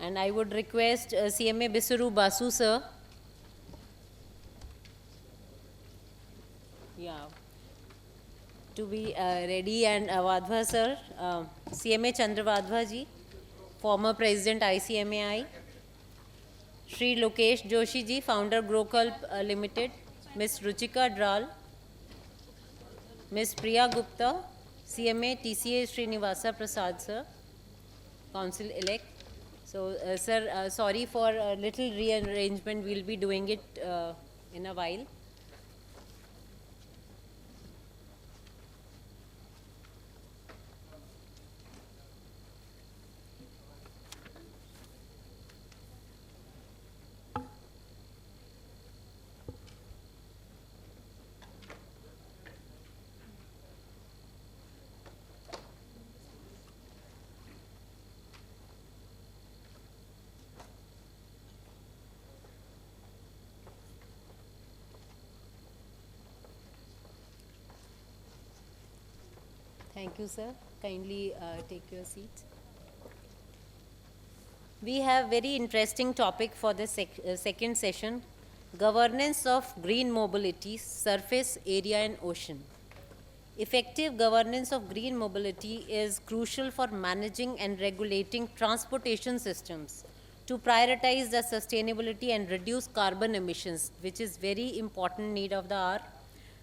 And I would request CMA Bisuru Basu sir. Yeah. To be ready, and Vadhva sir, CMA Chandra Vadhva ji, former President ICMAI, Shri Lokesh Joshi ji, founder Grokalp Limited, Ms. Ruchika Dral, Ms. Priya Gupta, CMA TCA Srinivasa Prasad sir, Council elect. So sir, sorry for a little rearrangement, we'll be doing it in a while. Thank you, sir. Kindly take your seats. We have very interesting topic for the second session, governance of green mobility, surface, area and ocean. Effective governance of green mobility is crucial for managing and regulating transportation systems to prioritize the sustainability and reduce carbon emissions, which is very important need of the hour.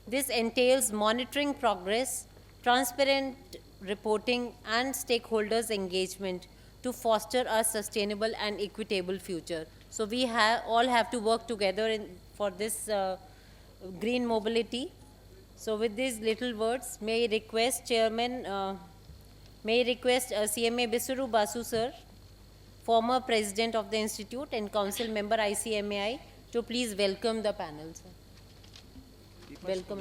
This entails monitoring progress, transparent reporting, and stakeholders' engagement to foster a sustainable and equitable future. So we all have to work together for this green mobility. So with these little words, may I request CMA Bisuru Basu sir, former President of the Institute and Council Member ICMAI, to please welcome the panel, sir. Welcome.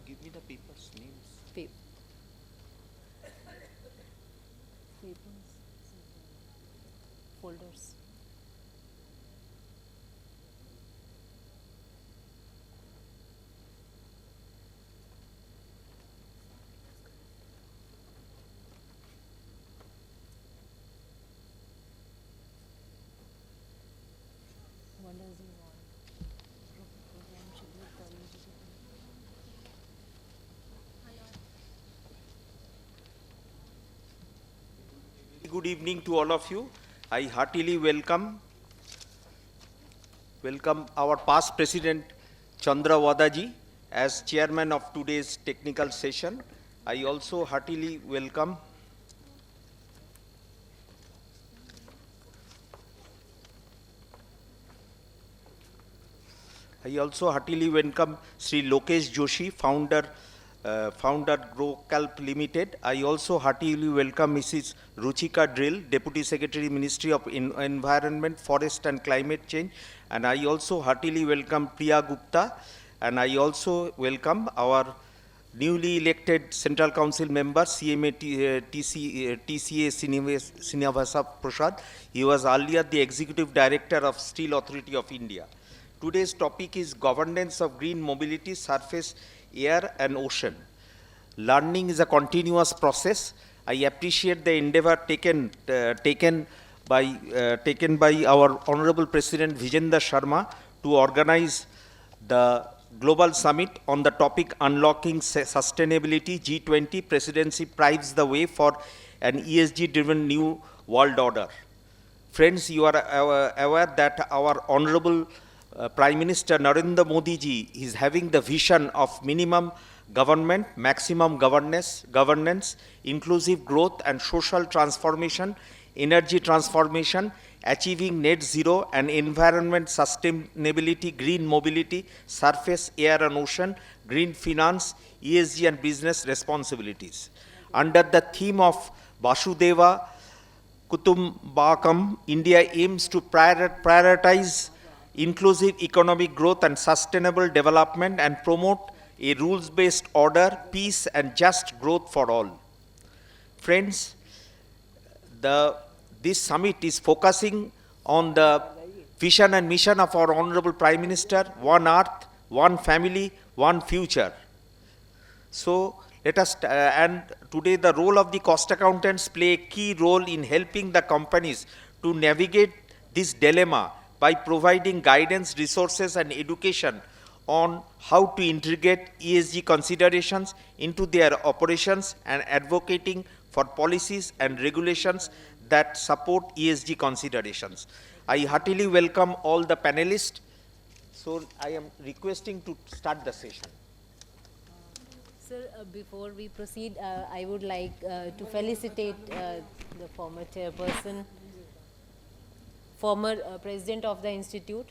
Give me the papers, names. Folders. What does he want? Program schedule, college schedule. Good evening to all of you. I heartily welcome our past President Chandra Wadaji as chairman of today's technical session. I also heartily welcome Sri Lokesh Joshi, founder Grokalp Limited. I also heartily welcome Mrs. Ruchika Drill, Deputy Secretary, Ministry of Environment, Forest and Climate Change. And I also heartily welcome Priya Gupta. And I also welcome our newly elected Central Council member, CMA TCA Srinivasa Prasad. He was earlier the Executive Director of Steel Authority of India. Today's topic is governance of green mobility, surface, air and ocean. Learning is a continuous process. I appreciate the endeavor taken by our Honorable President Vijender Sharma to organize the Global Summit on the topic Unlocking Sustainability. G20 presidency paves the way for an ESG-driven new world order. Friends, you are aware that our Honorable Prime Minister Narendra Modi ji is having the vision of minimum government, maximum governance, inclusive growth and social transformation, energy transformation, achieving net zero and environment sustainability, green mobility, surface, air and ocean, green finance, ESG and business responsibilities. Under the theme of Vasudeva Kutumbakam, India aims to prioritize inclusive economic growth and sustainable development and promote a rules-based order, peace and just growth for all. Friends, this summit is focusing on the vision and mission of our Honorable Prime Minister, one earth, one family, one future. So And today the role of the cost accountants play a key role in helping the companies to navigate this dilemma by providing guidance, resources, and education on how to integrate ESG considerations into their operations and advocating for policies and regulations that support ESG considerations. I heartily welcome all the panelists. So I am requesting to start the session. Sir, before we proceed, I would like to felicitate the former chairperson, former president of the institute.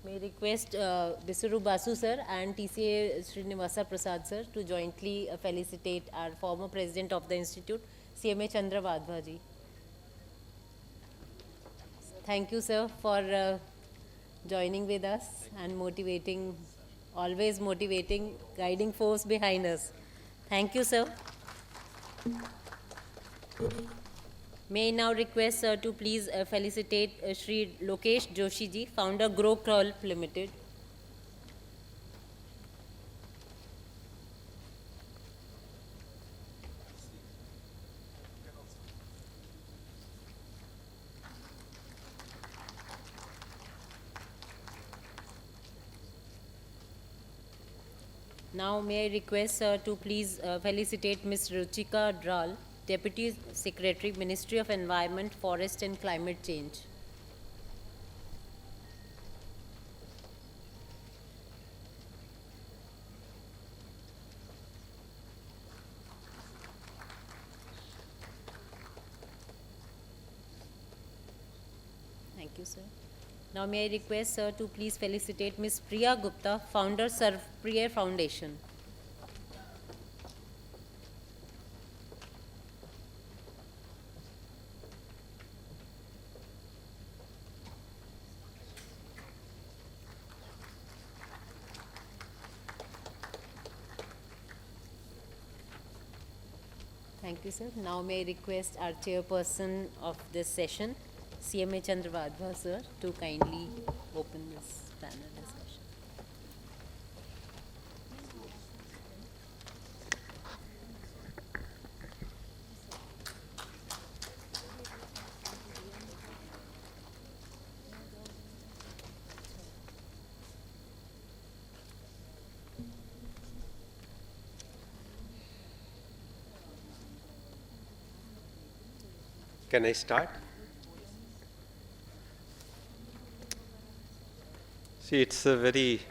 May request Bisuru Basu sir and TCA Srinivasa Prasad sir to jointly felicitate our former president of the institute, CMA Chandra Vadhva ji. Thank you, sir, for joining with us and motivating, always motivating, guiding force behind us. Thank you, sir. May I now request sir to please felicitate Shri Lokesh Joshi ji, founder Grow Crawl Limited. Now may I request sir to please felicitate Ms. Ruchika Dral, Deputy Secretary, Ministry of Environment, Forest and Climate Change. Thank you, sir. Now may I request sir to please felicitate Ms. Priya Gupta, founder Serve Priya Foundation. Thank you, sir. Now may I request our chairperson of this session, CMA Chandra Vadhva sir, to kindly open this panel discussion. Can I start? See, it's a very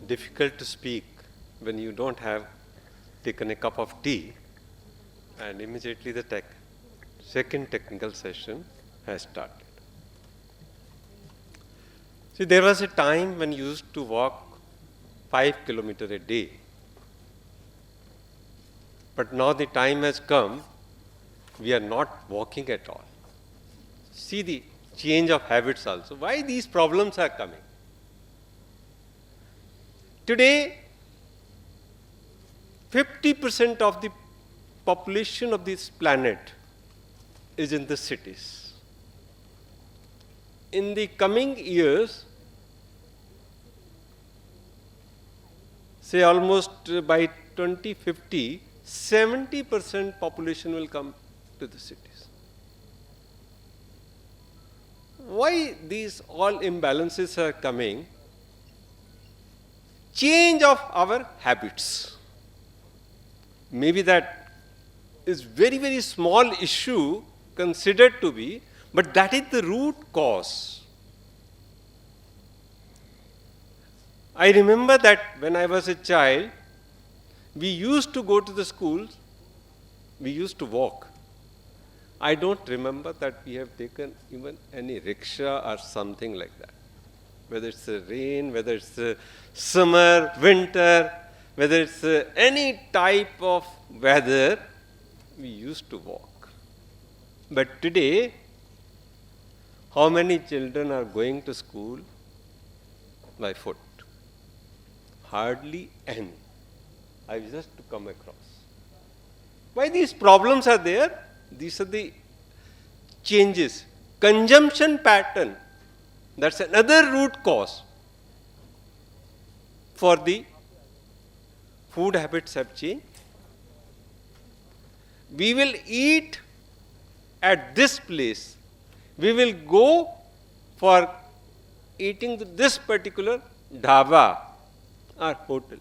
difficult to speak when you don't have taken a cup of tea, and immediately the second technical session has started. See, there was a time when you used to walk 5 kilometers a day. But now the time has come, we are not walking at all. See the change of habits also. Why these problems are coming? Today, 50% of the population of this planet is in the cities. In the coming years, say almost by 2050, 70% population will come to the cities. Why these all imbalances are coming? Change of our habits. Maybe that is very, very small issue considered to be, but that is the root cause. I remember that when I was a child, we used to go to the schools, we used to walk. I don't remember that we have taken even any rickshaw or something like that. Whether it's rain, whether it's summer, winter, whether it's any type of weather, we used to walk. But today, how many children are going to school by foot? Hardly any. I just to come across. Why these problems are there? These are the changes. Consumption pattern, that's another root cause for the food habits have changed. We will eat at this place. We will go for eating this particular dhaba or hotel.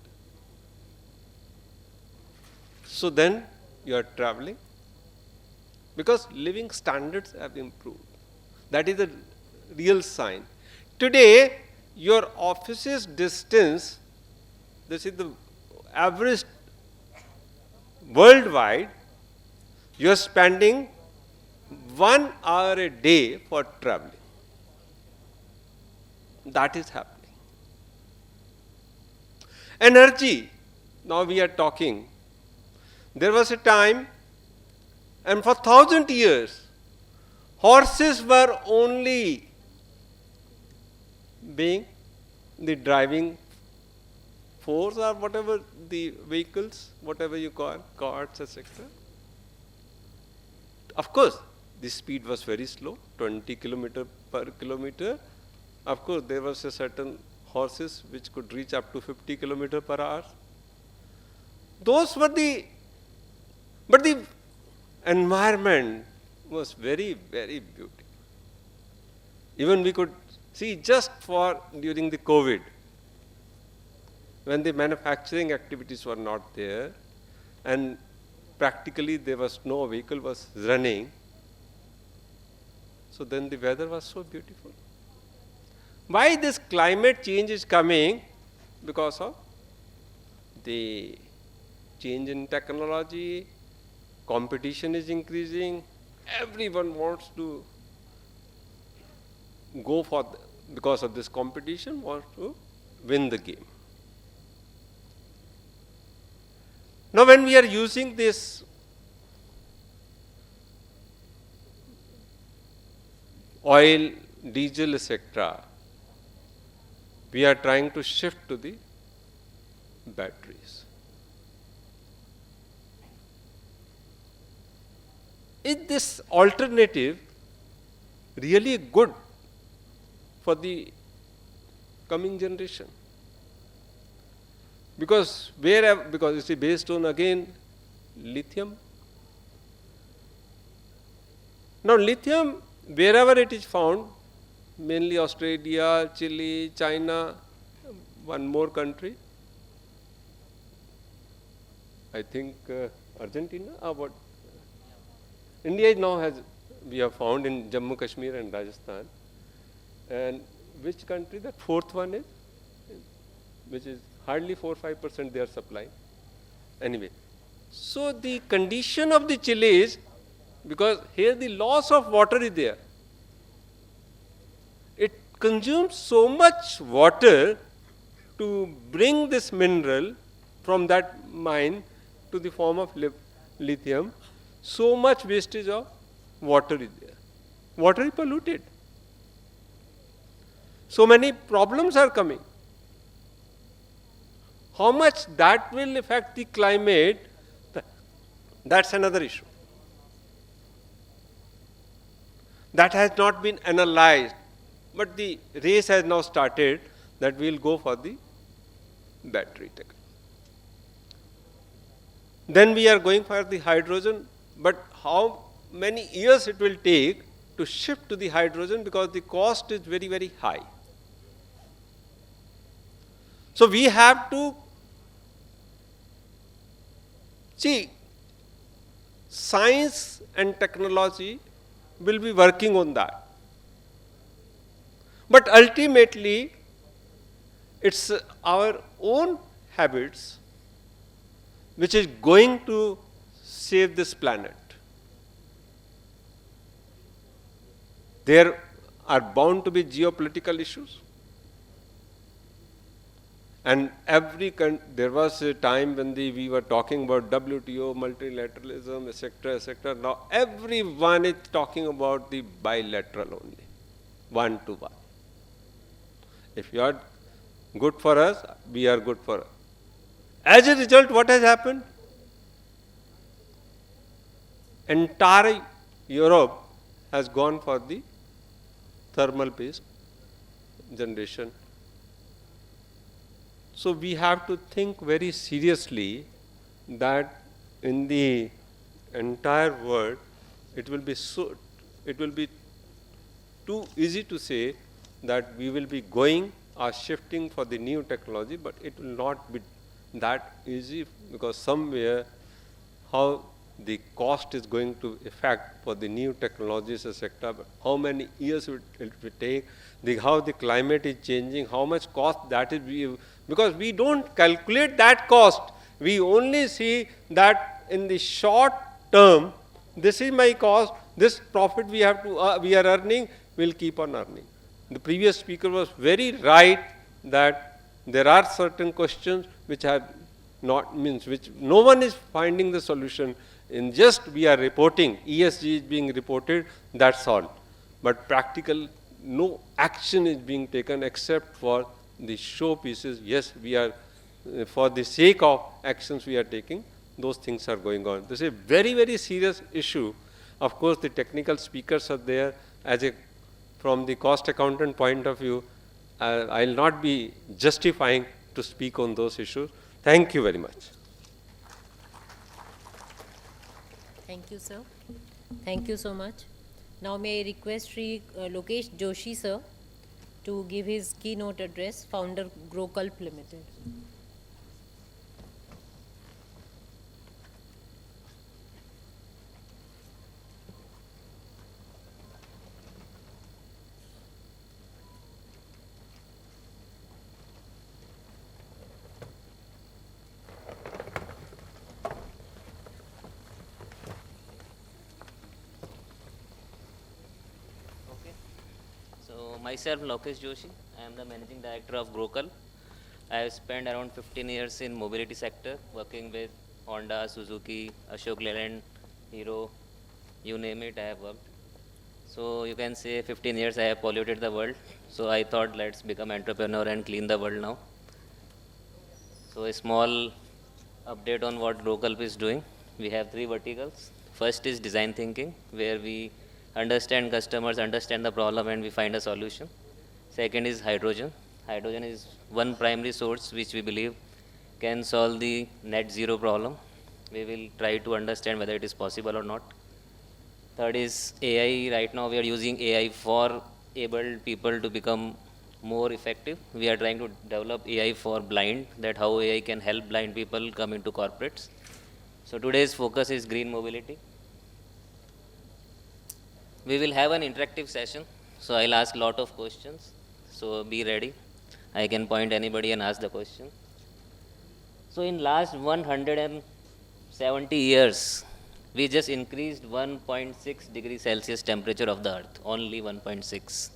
So then you are traveling because living standards have improved. That is the real sign. Today, your office's distance, this is the average worldwide, you are spending 1 hour a day for traveling. That is happening. Energy, now we are talking. There was a time, and for 1,000 years, horses were only being the driving force or whatever the vehicles, whatever you call, carts, etc. Of course, the speed was very slow, 20 kilometer per kilometer. Of course, there was a certain horses which could reach up to 50 kilometer per hour. Those were but the environment was very, very beautiful. Even we could see just during the COVID, when the manufacturing activities were not there and practically there was no vehicle was running, so then the weather was so beautiful. Why this climate change is coming? Because of the change in technology, competition is increasing, everyone wants to go for, because of this competition, wants to win the game. Now when we are using this oil, diesel, etc., we are trying to shift to the batteries. Is this alternative really good for the coming generation? Because it's based on again lithium. Now lithium, wherever it is found, mainly Australia, Chile, China, one more country, I think Argentina, what? India now we have found in Jammu, Kashmir and Rajasthan. And which country, the fourth one is, which is hardly 4-5% they are supplying. Anyway, so the condition of the Chile is, because here the loss of water is there. It consumes so much water to bring this mineral from that mine to the form of lithium. So much wastage of water is there. Water is polluted. So many problems are coming. How much that will affect the climate, that's another issue. That has not been analyzed, but the race has now started that we will go for the battery technology. Then we are going for the hydrogen, but how many years it will take to shift to the hydrogen, because the cost is very, very high. So we have to see, science and technology will be working on that. But ultimately, it's our own habits which is going to save this planet. There are bound to be geopolitical issues. And there was a time when we were talking about WTO, multilateralism, etc., etc. Now everyone is talking about the bilateral only, one-to-one. If you are good for us, we are good for us. As a result, what has happened? Entire Europe has gone for the thermal-based generation. So we have to think very seriously that in the entire world, it will be too easy to say that we will be going or shifting for the new technology, but it will not be that easy, because somewhere how the cost is going to affect for the new technologies, etc. How many years it will take, how the climate is changing, how much cost that is, because we don't calculate that cost. We only see that in the short term, this is my cost, this profit we are earning, will keep on earning. The previous speaker was very right that there are certain questions which have not, which no one is finding the solution. In just we are reporting, ESG is being reported, that's all. But practical, no action is being taken except for the show pieces. Yes, we are, for the sake of actions we are taking, those things are going on. This is a very, very serious issue. Of course, the technical speakers are there. From the cost accountant point of view, I'll not be justifying to speak on those issues. Thank you very much. Thank you, sir. Thank you so much. Now may I request Sri Lokesh Joshi, sir, to give his keynote address, founder Growculp Limited. So myself, Lokesh Joshi, I am the managing director of Growculp. I have spent around 15 years in mobility sector, working with Honda, Suzuki, Ashok Leyland, Hero, you name it, I have worked. So you can say 15 years I have polluted the world. So I thought let's become entrepreneur and clean the world now. So a small update on what Growculp is doing. We have 3 verticals. First is design thinking, where we understand customers, understand the problem, and we find a solution. Second is hydrogen. Hydrogen is one primary source which we believe can solve the net zero problem. We will try to understand whether it is possible or not. Third is AI. Right now we are using AI for able people to become more effective. We are trying to develop AI for blind, that how AI can help blind people come into corporates. So today's focus is green mobility. We will have an interactive session, so I'll ask a lot of questions. So be ready. I can point anybody and ask the question. So in last 170 years, we just increased 1.6 degrees Celsius temperature of the earth, only 1.6.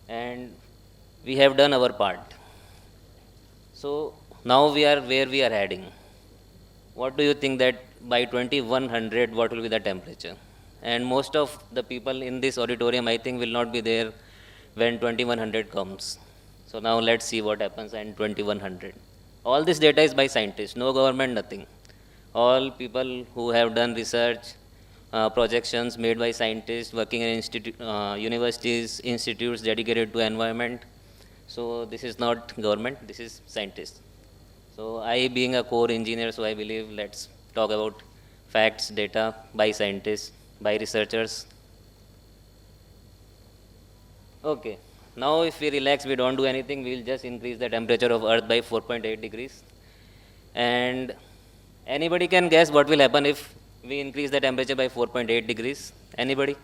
And we have done our part. So now we are where we are heading. What do you think that by 2100, what will be the temperature? And most of the people in this auditorium, I think, will not be there when 2100 comes. So now let's see what happens in 2100. All this data is by scientists, no government, nothing. All people who have done research, projections made by scientists working in universities, institutes dedicated to environment. So this is not government, this is scientists. So I, being a core engineer, so I believe let's talk about facts, data by scientists, by researchers. Okay, now if we relax, we don't do anything, we will just increase the temperature of earth by 4.8 degrees. And anybody can guess what will happen if we increase the temperature by 4.8 degrees? Anybody?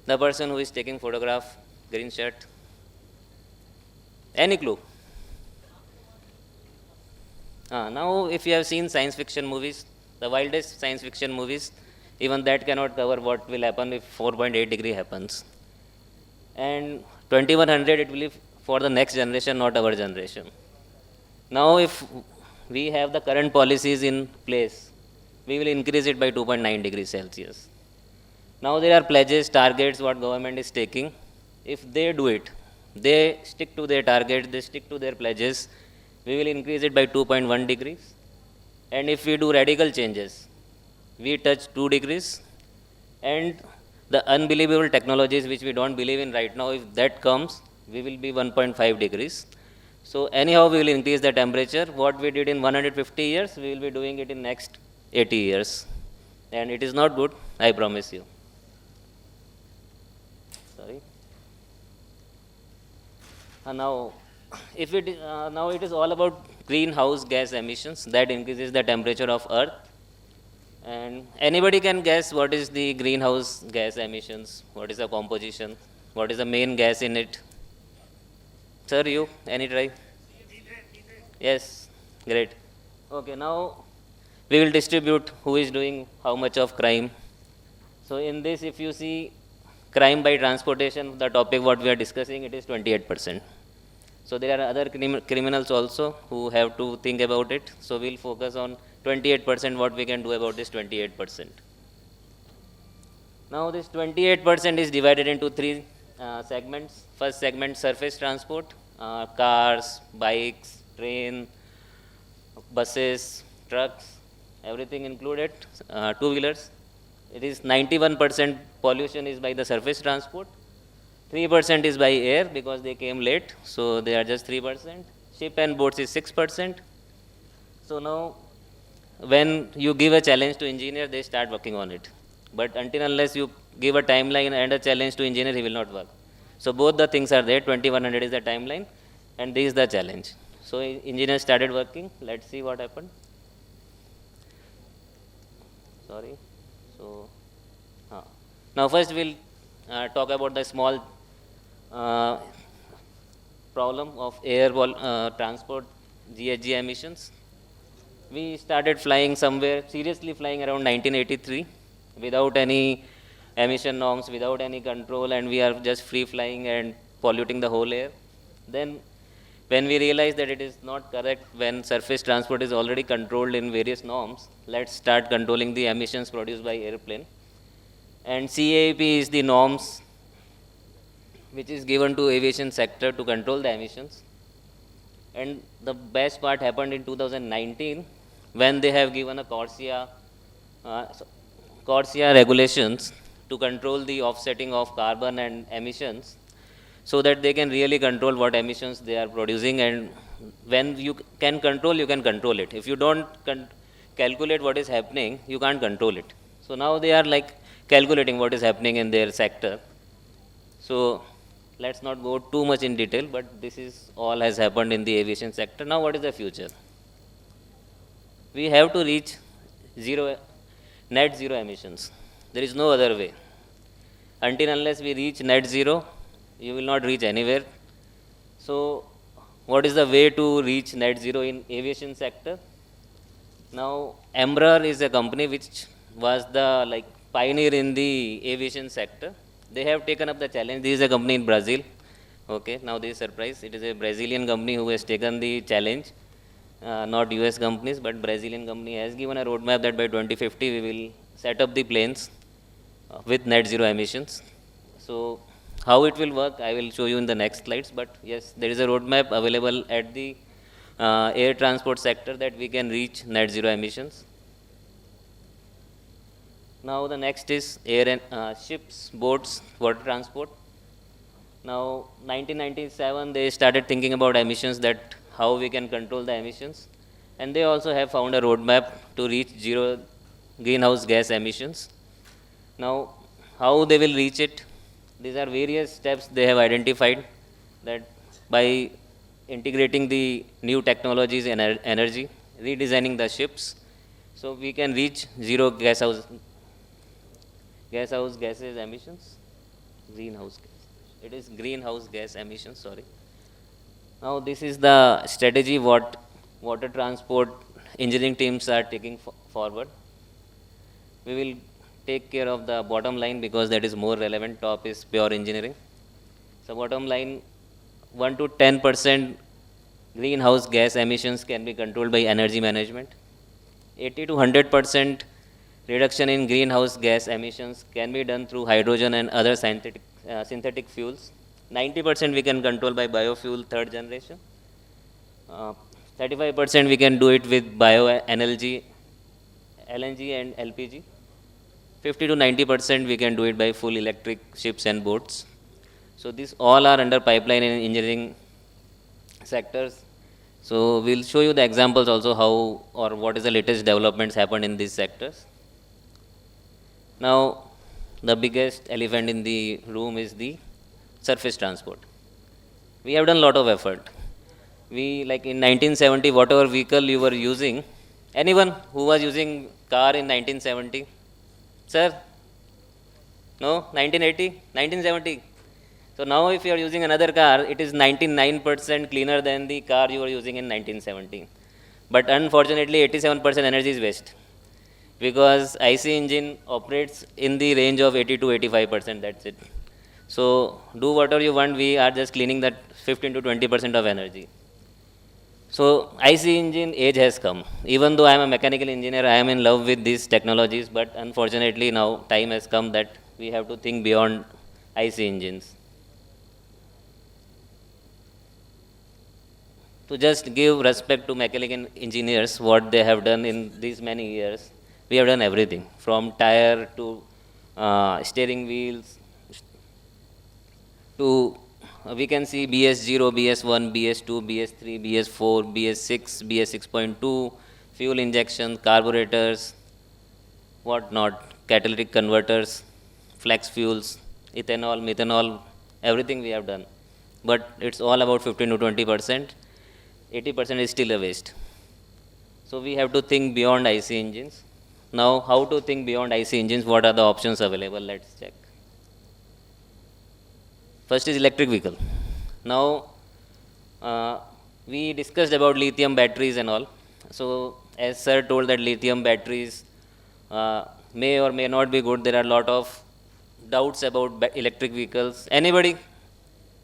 The person who is taking photograph, green shirt. Any clue? Now if you have seen science fiction movies, the wildest science fiction movies, even that cannot cover what will happen if 4.8 degree happens. And 2100, it will be for the next generation, not our generation. Now if we have the current policies in place, we will increase it by 2.9 degrees Celsius. Now there are pledges, targets, what government is taking. If they do it, they stick to their targets, they stick to their pledges, we will increase it by 2.1 degrees. And if we do radical changes, we touch 2 degrees. And the unbelievable technologies which we don't believe in right now, if that comes, we will be 1.5 degrees. So anyhow, we will increase the temperature. What we did in 150 years, we will be doing it in next 80 years. And it is not good, I promise you. Sorry. Now, now it is all about greenhouse gas emissions that increases the temperature of Earth. And anybody can guess what is the greenhouse gas emissions, what is the composition, what is the main gas in it. Sir, you, any try? Yes, great. Okay, now we will distribute who is doing how much of crime. So in this, if you see crime by transportation, the topic what we are discussing, it is 28%. So there are other criminals also who have to think about it. So we'll focus on 28%, what we can do about this 28%. Now this 28% is divided into three segments. First segment, surface transport, cars, bikes, train, buses, trucks, everything included, two-wheelers. It is 91% pollution is by the surface transport. 3% is by air because they came late, so they are just 3%. Ship and boats is 6%. So now, when you give a challenge to engineer, they start working on it. But until unless you give a timeline and a challenge to engineer, he will not work. So both the things are there. 2100 is the timeline, and this is the challenge. So engineers started working. Let's see what happened. Sorry. So now first we'll talk about the small problem of air transport GHG emissions. We started flying somewhere, seriously flying around 1983 without any emission norms, without any control, and we are just free flying and polluting the whole air. Then when we realize that it is not correct, when surface transport is already controlled in various norms, let's start controlling the emissions produced by airplane. And CAP is the norms which is given to aviation sector to control the emissions. And the best part happened in 2019 when they have given a CORSIA regulations to control the offsetting of carbon and emissions, so that they can really control what emissions they are producing. And when you can control it. If you don't calculate what is happening, you can't control it. So now they are like calculating what is happening in their sector. So let's not go too much in detail, but this is all has happened in the aviation sector. Now what is the future? We have to reach net zero emissions. There is no other way. Until unless we reach net zero, you will not reach anywhere. So what is the way to reach net zero in aviation sector? Now Embraer is a company which was the pioneer in the aviation sector. They have taken up the challenge. This is a company in Brazil. Okay, now this is surprise. It is a Brazilian company who has taken the challenge. Not US companies, but Brazilian company has given a roadmap that by 2050 we will set up the planes with net zero emissions. So how it will work, I will show you in the next slides. But yes, there is a roadmap available at the air transport sector that we can reach net zero emissions. Now the next is air and ships, boats, water transport. Now 1997 they started thinking about emissions, that how we can control the emissions, and they also have found a roadmap to reach zero greenhouse gas emissions. Now how they will reach it? These are various steps they have identified, that by integrating the new technologies in energy, redesigning the ships, so we can reach zero greenhouse gases emissions. Greenhouse gas. It is greenhouse gas emissions, sorry. Now this is the strategy what water transport engineering teams are taking forward. We will take care of the bottom line because that is more relevant. Top is pure engineering. So bottom line, 1 to 10% greenhouse gas emissions can be controlled by energy management. 80 to 100% reduction in greenhouse gas emissions can be done through hydrogen and other synthetic fuels. 90% we can control by biofuel third generation. 35% we can do it with bioenergy, LNG and LPG. 50 to 90% we can do it by full electric ships and boats. So these all are under pipeline in engineering sectors. So we'll show you the examples also how or what is the latest developments happened in these sectors. Now, the biggest elephant in the room is the surface transport. We have done a lot of effort. We, like in 1970, whatever vehicle you were using, anyone who was using car in 1970? Sir? No? 1980? 1970? So now if you are using another car, it is 99% cleaner than the car you were using in 1970. But unfortunately, 87% energy is waste, because IC engine operates in the range of 80 to 85%, that's it. So do whatever you want, we are just cleaning that 15 to 20% of energy. So IC engine age has come. Even though I am a mechanical engineer, I am in love with these technologies, but unfortunately now time has come that we have to think beyond IC engines. To just give respect to mechanical engineers, what they have done in these many years, we have done everything from tire to steering wheels to we can see BS0, BS1, BS2, BS3, BS4, BS6, BS6.2, fuel injection, carburetors, what not, catalytic converters, flex fuels, ethanol, methanol, everything we have done. But it's all about 15 to 20%. 80% is still a waste. So we have to think beyond IC engines. Now, how to think beyond IC engines? What are the options available? Let's check. First is electric vehicle. Now, we discussed about lithium batteries and all. So, as sir told that lithium batteries may or may not be good, there are a lot of doubts about electric vehicles. Anybody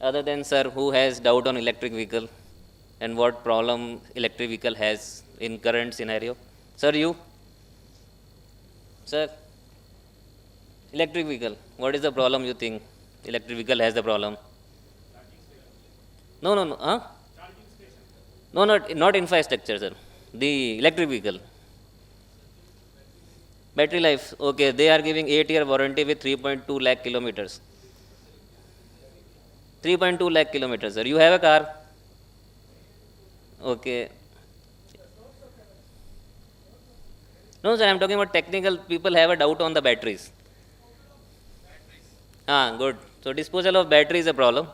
other than sir who has doubt on electric vehicle and what problem electric vehicle has in current scenario? Sir, you? Sir? Electric vehicle, what is the problem you think? Electric vehicle has the problem. No, no, no. Huh? No, not infrastructure, sir. The electric vehicle. Battery life. Okay, they are giving 8-year warranty with 3.2 lakh kilometers. 3.2 lakh kilometers, sir. You have a car? Okay. No, sir, I am talking about technical. People have a doubt on the batteries. Ah, good. So disposal of battery is a problem,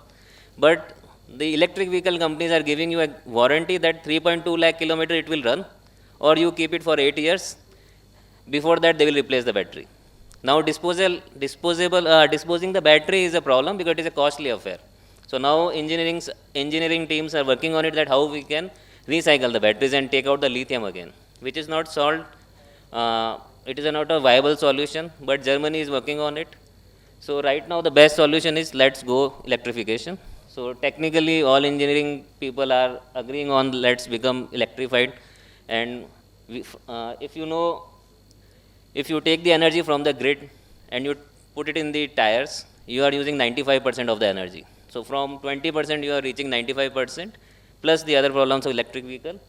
but the electric vehicle companies are giving you a warranty that 3.2 lakh kilometer it will run, or you keep it for 8 years. Before that, they will replace the battery. Now, disposing the battery is a problem because it is a costly affair. So now, engineering teams are working on it that how we can recycle the batteries and take out the lithium again, which is not solved. It is not a viable solution, but Germany is working on it. So right now the best solution is let's go electrification. So technically all engineering people are agreeing on let's become electrified, and if you know, if you take the energy from the grid and you put it in the tires, you are using 95% of the energy. So from 20% you are reaching 95% plus the other problems of electric vehicle.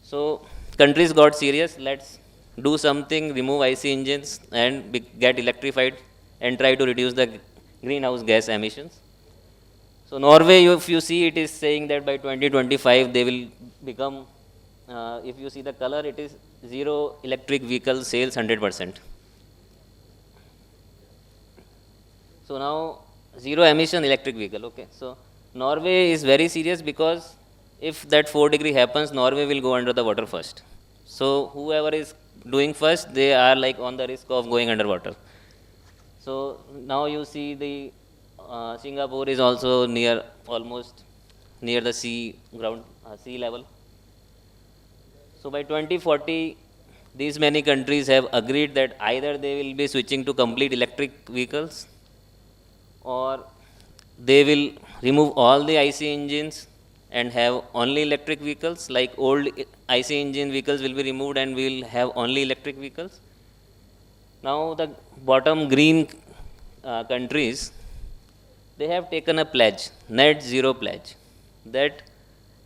So countries got serious, let's do something, remove IC engines and get electrified and try to reduce the greenhouse gas emissions. So Norway, if you see, it is saying that by 2025 they will become, if you see the color, it is zero electric vehicle sales 100%. So now zero emission electric vehicle, okay. So Norway is very serious because if that 4-degree happens, Norway will go under the water first. So whoever is doing first, they are like on the risk of going underwater. So now you see the Singapore is also near, almost near the sea level. So by 2040, these many countries have agreed that either they will be switching to complete electric vehicles, or they will remove all the IC engines and have only electric vehicles, like old IC engine vehicles will be removed and we will have only electric vehicles. Now the bottom green countries, they have taken a pledge, net zero pledge, that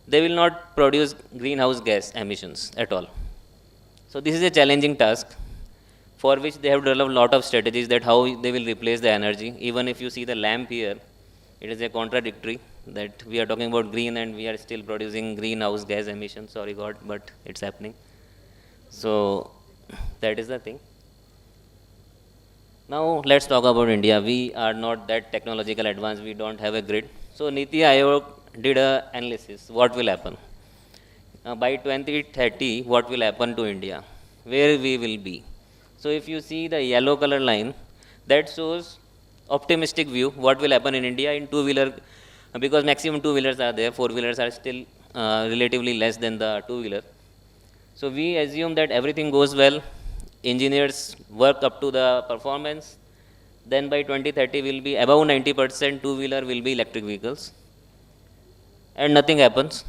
they will not produce greenhouse gas emissions at all. So this is a challenging task for which they have developed a lot of strategies that how they will replace the energy. Even if you see the lamp here, it is a contradictory that we are talking about green and we are still producing greenhouse gas emissions. Sorry God, but it's happening. So that is the thing. Now let's talk about India. We are not that technological advanced. We don't have a grid. So Niti Aayog did a analysis. What will happen? By 2030, what will happen to India? Where we will be? So if you see the yellow color line, that shows optimistic view. What will happen in India in two-wheeler? Because maximum two-wheelers are there. Four-wheelers are still relatively less than the two-wheeler. So we assume that everything goes well. Engineers work up to the performance. Then by 2030 will be above 90% two-wheeler will be electric vehicles. And nothing happens.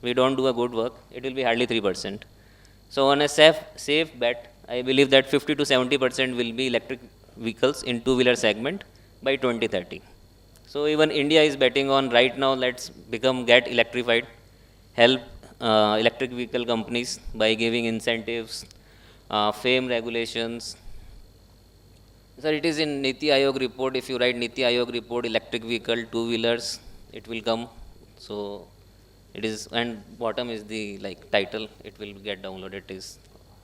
We don't do a good work. It will be hardly 3%. So on a safe bet, I believe that 50 to 70% will be electric vehicles in two-wheeler segment by 2030. So even India is betting on right now, let's get electrified, help electric vehicle companies by giving incentives, FAME regulations. Sir, it is in Niti Aayog report. If you write Niti Aayog report, electric vehicle, two-wheelers, it will come. So it is, and bottom is the title. It will get downloaded. It is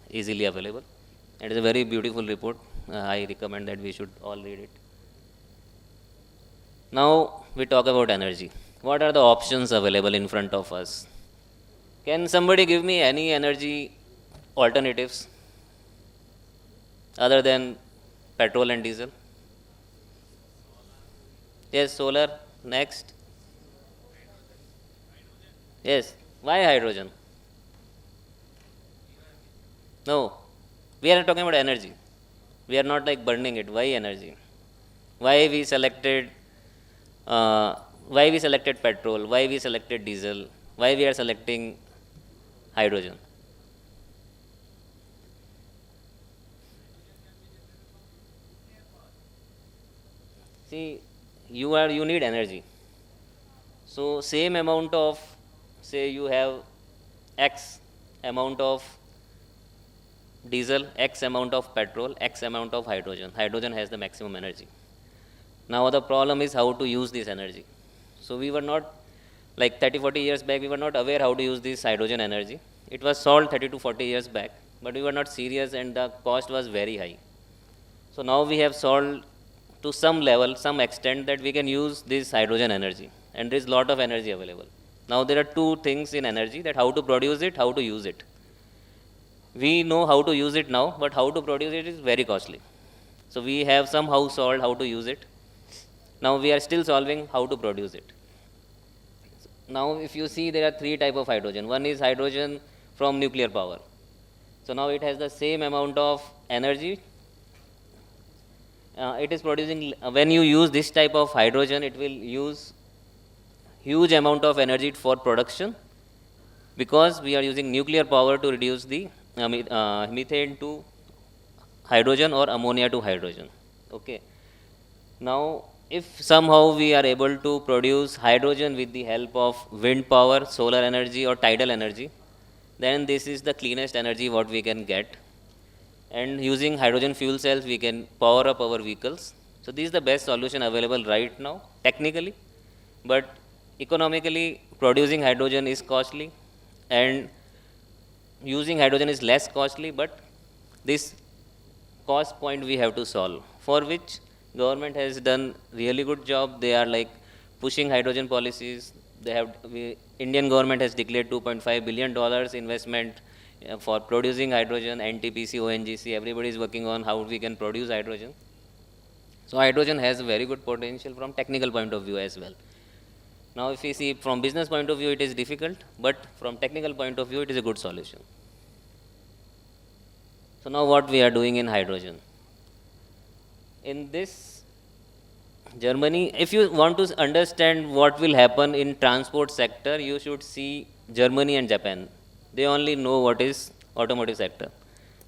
easily available. It is a very beautiful report. I recommend that we should all read it. Now we talk about energy. What are the options available in front of us? Can somebody give me any energy alternatives other than petrol and diesel? Yes, solar. Next. Yes. Why hydrogen? No. We are talking about energy. We are not burning it. Why energy? Why we selected petrol? Why we selected diesel? Why we are selecting hydrogen? See, you need energy. So same amount of, say you have X amount of diesel, X amount of petrol, X amount of hydrogen. Hydrogen has the maximum energy. Now the problem is how to use this energy. So we were not, 30-40 years back, we were not aware how to use this hydrogen energy. It was solved 30 to 40 years back, but we were not serious and the cost was very high. So now we have solved to some level, some extent that we can use this hydrogen energy, and there is lot of energy available. Now there are two things in energy, that how to produce it, how to use it. We know how to use it now, but how to produce it is very costly. So we have somehow solved how to use it. Now we are still solving how to produce it. Now if you see, there are three types of hydrogen. One is hydrogen from nuclear power. So now it has the same amount of energy. It is producing, when you use this type of hydrogen, it will use huge amount of energy for production, because we are using nuclear power to reduce the methane to hydrogen or ammonia to hydrogen. Okay. Now if somehow we are able to produce hydrogen with the help of wind power, solar energy or tidal energy, then this is the cleanest energy what we can get. And using hydrogen fuel cells, we can power up our vehicles. So this is the best solution available right now, technically. But economically, producing hydrogen is costly, and using hydrogen is less costly, but this cost point we have to solve, for which government has done really good job. They are pushing hydrogen policies. Indian government has declared $2.5 billion investment for producing hydrogen. NTPC, ONGC, everybody is working on how we can produce hydrogen. So hydrogen has a very good potential from technical point of view as well. Now if we see from business point of view, it is difficult, but from technical point of view, it is a good solution. So now what we are doing in hydrogen. In this Germany, if you want to understand what will happen in transport sector, you should see Germany and Japan. They only know what is automotive sector.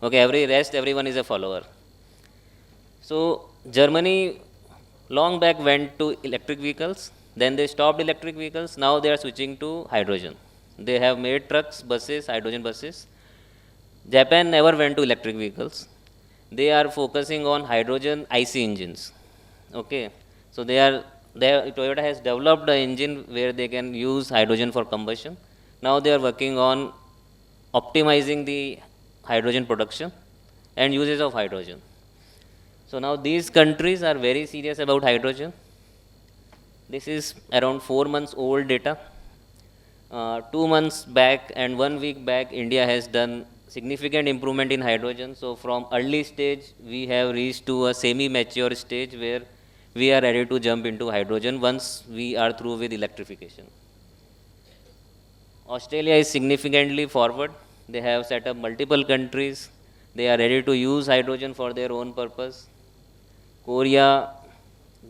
Okay, everyone is a follower. So Germany long back went to electric vehicles, then they stopped electric vehicles, now they are switching to hydrogen. They have made trucks, buses, hydrogen buses. Japan never went to electric vehicles. They are focusing on hydrogen IC engines. Okay, so they are Toyota has developed an engine where they can use hydrogen for combustion. Now they are working on optimizing the hydrogen production and uses of hydrogen. So now these countries are very serious about hydrogen. This is around 4 months old data. 2 months back and 1 week back, India has done significant improvement in hydrogen. So from early stage, we have reached to a semi-mature stage where we are ready to jump into hydrogen once we are through with electrification. Australia is significantly forward. They have set up multiple countries. They are ready to use hydrogen for their own purpose. Korea,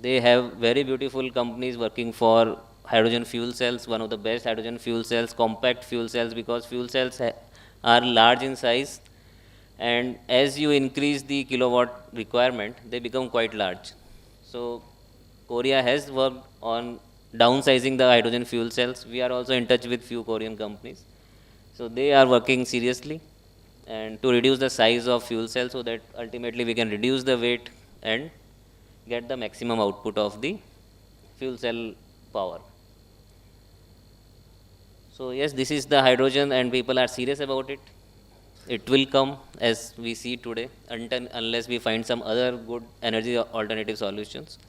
they have very beautiful companies working for hydrogen fuel cells, one of the best hydrogen fuel cells, compact fuel cells, because fuel cells are large in size, and as you increase the kilowatt requirement, they become quite large. So Korea has worked on downsizing the hydrogen fuel cells. We are also in touch with few Korean companies. So they are working seriously and to reduce the size of fuel cells so that ultimately we can reduce the weight and get the maximum output of the fuel cell power. So yes, this is the hydrogen and people are serious about it. It will come as we see today unless we find some other good energy alternative solutions.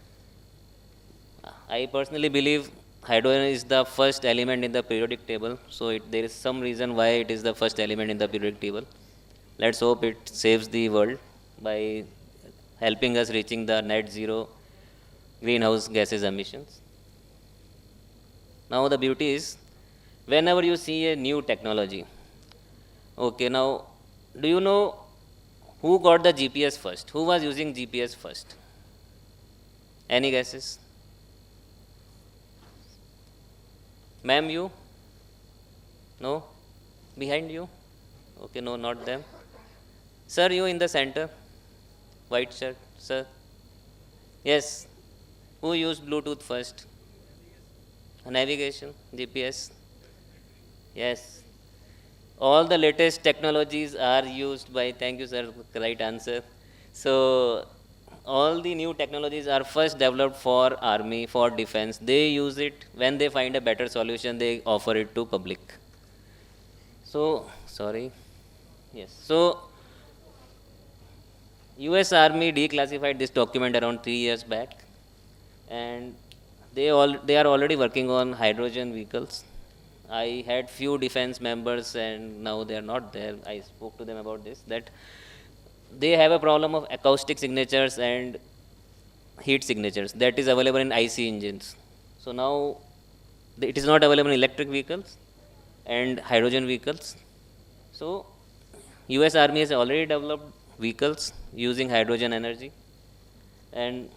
I personally believe hydrogen is the first element in the periodic table. So there is some reason why it is the first element in the periodic table. Let's hope it saves the world by helping us reaching the net zero greenhouse gases emissions. Now the beauty is, whenever you see a new technology, okay, now do you know who got the GPS first? Who was using GPS first? Any guesses? Ma'am, you? No? Behind you? Okay, no, not them. Sir, you in the center? White shirt, sir? Yes. Who used Bluetooth first? Navigation, GPS? Yes. All the latest technologies are used by, thank you sir, right answer. So all the new technologies are first developed for army, for defense. They use it. When they find a better solution, they offer it to public. So, sorry. Yes. So, US Army declassified this document around 3 years back, and they are already working on hydrogen vehicles. I had few defense members, and now they are not there. I spoke to them about this, that they have a problem of acoustic signatures and heat signatures that is available in IC engines. So now it is not available in electric vehicles and hydrogen vehicles. So US Army has already developed vehicles using hydrogen energy, and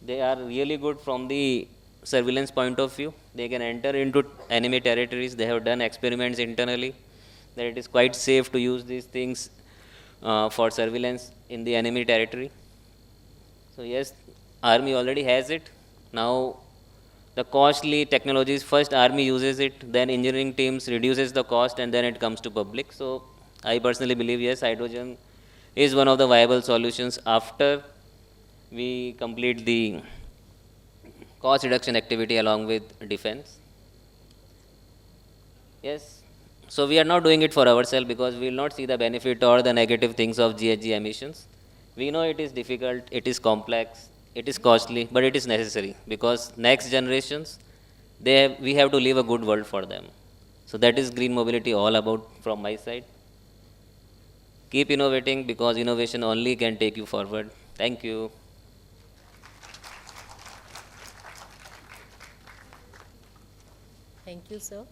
they are really good from the surveillance point of view. They can enter into enemy territories. They have done experiments internally that it is quite safe to use these things for surveillance in the enemy territory. So yes, army already has it. Now the costly technologies, first army uses it, then engineering teams reduces the cost, and then it comes to public. So I personally believe yes, hydrogen is one of the viable solutions after we complete the cost reduction activity along with defense. Yes, so we are not doing it for ourselves because we will not see the benefit or the negative things of GHG emissions. We know it is difficult, it is complex, it is costly, but it is necessary because next generations, we have to leave a good world for them. So that is green mobility all about from my side. Keep innovating because innovation only can take you forward. Thank you. Thank you, sir.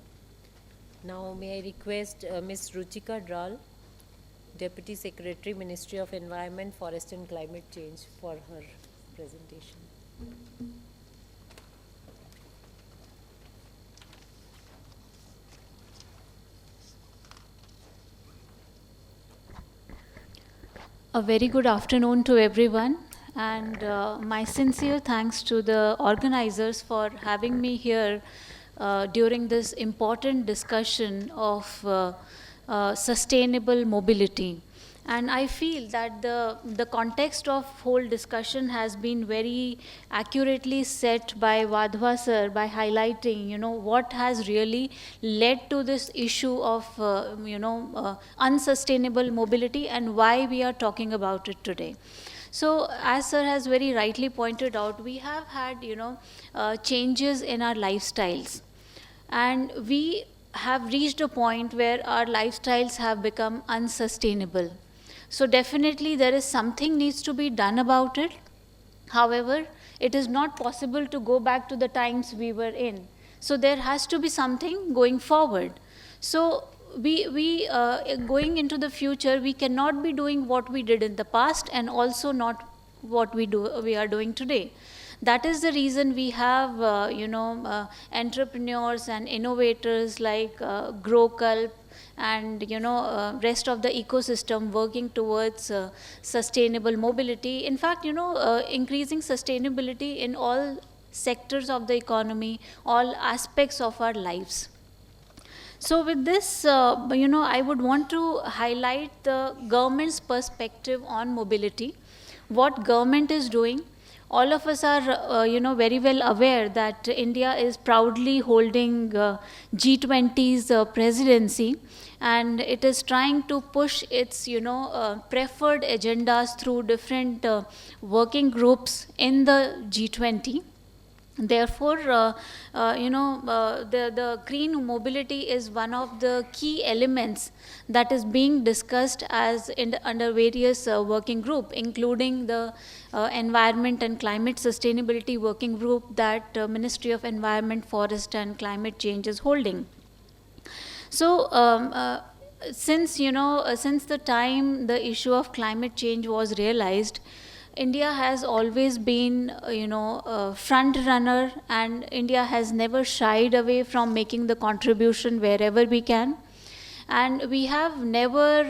Now, may I request Ms. Ruchika Dral, Deputy Secretary, Ministry of Environment, Forest and Climate Change, for her presentation. A very good afternoon to everyone, and my sincere thanks to the organizers for having me here during this important discussion of sustainable mobility. And I feel that the context of whole discussion has been very accurately set by Wadhwa sir by highlighting, what has really led to this issue of, unsustainable mobility and why we are talking about it today. So, as sir has very rightly pointed out, we have had, changes in our lifestyles, and we have reached a point where our lifestyles have become unsustainable. So definitely there is something needs to be done about it. However, it is not possible to go back to the times we were in. So there has to be something going forward. So we going into the future, we cannot be doing what we did in the past and also not what we are doing today. That is the reason we have entrepreneurs and innovators like GrowCulp and rest of the ecosystem working towards sustainable mobility. In fact, increasing sustainability in all sectors of the economy, all aspects of our lives. So with this, I would want to highlight the government's perspective on mobility, what government is doing. All of us are, very well aware that India is proudly holding G20's presidency, and it is trying to push its, preferred agendas through different working groups in the G20. Therefore, the green mobility is one of the key elements that is being discussed under various working group, including the Environment and Climate Sustainability Working Group that Ministry of Environment, Forest and Climate Change is holding. So, since the time the issue of climate change was realized, India has always been, a front runner, and India has never shied away from making the contribution wherever we can. And we have never,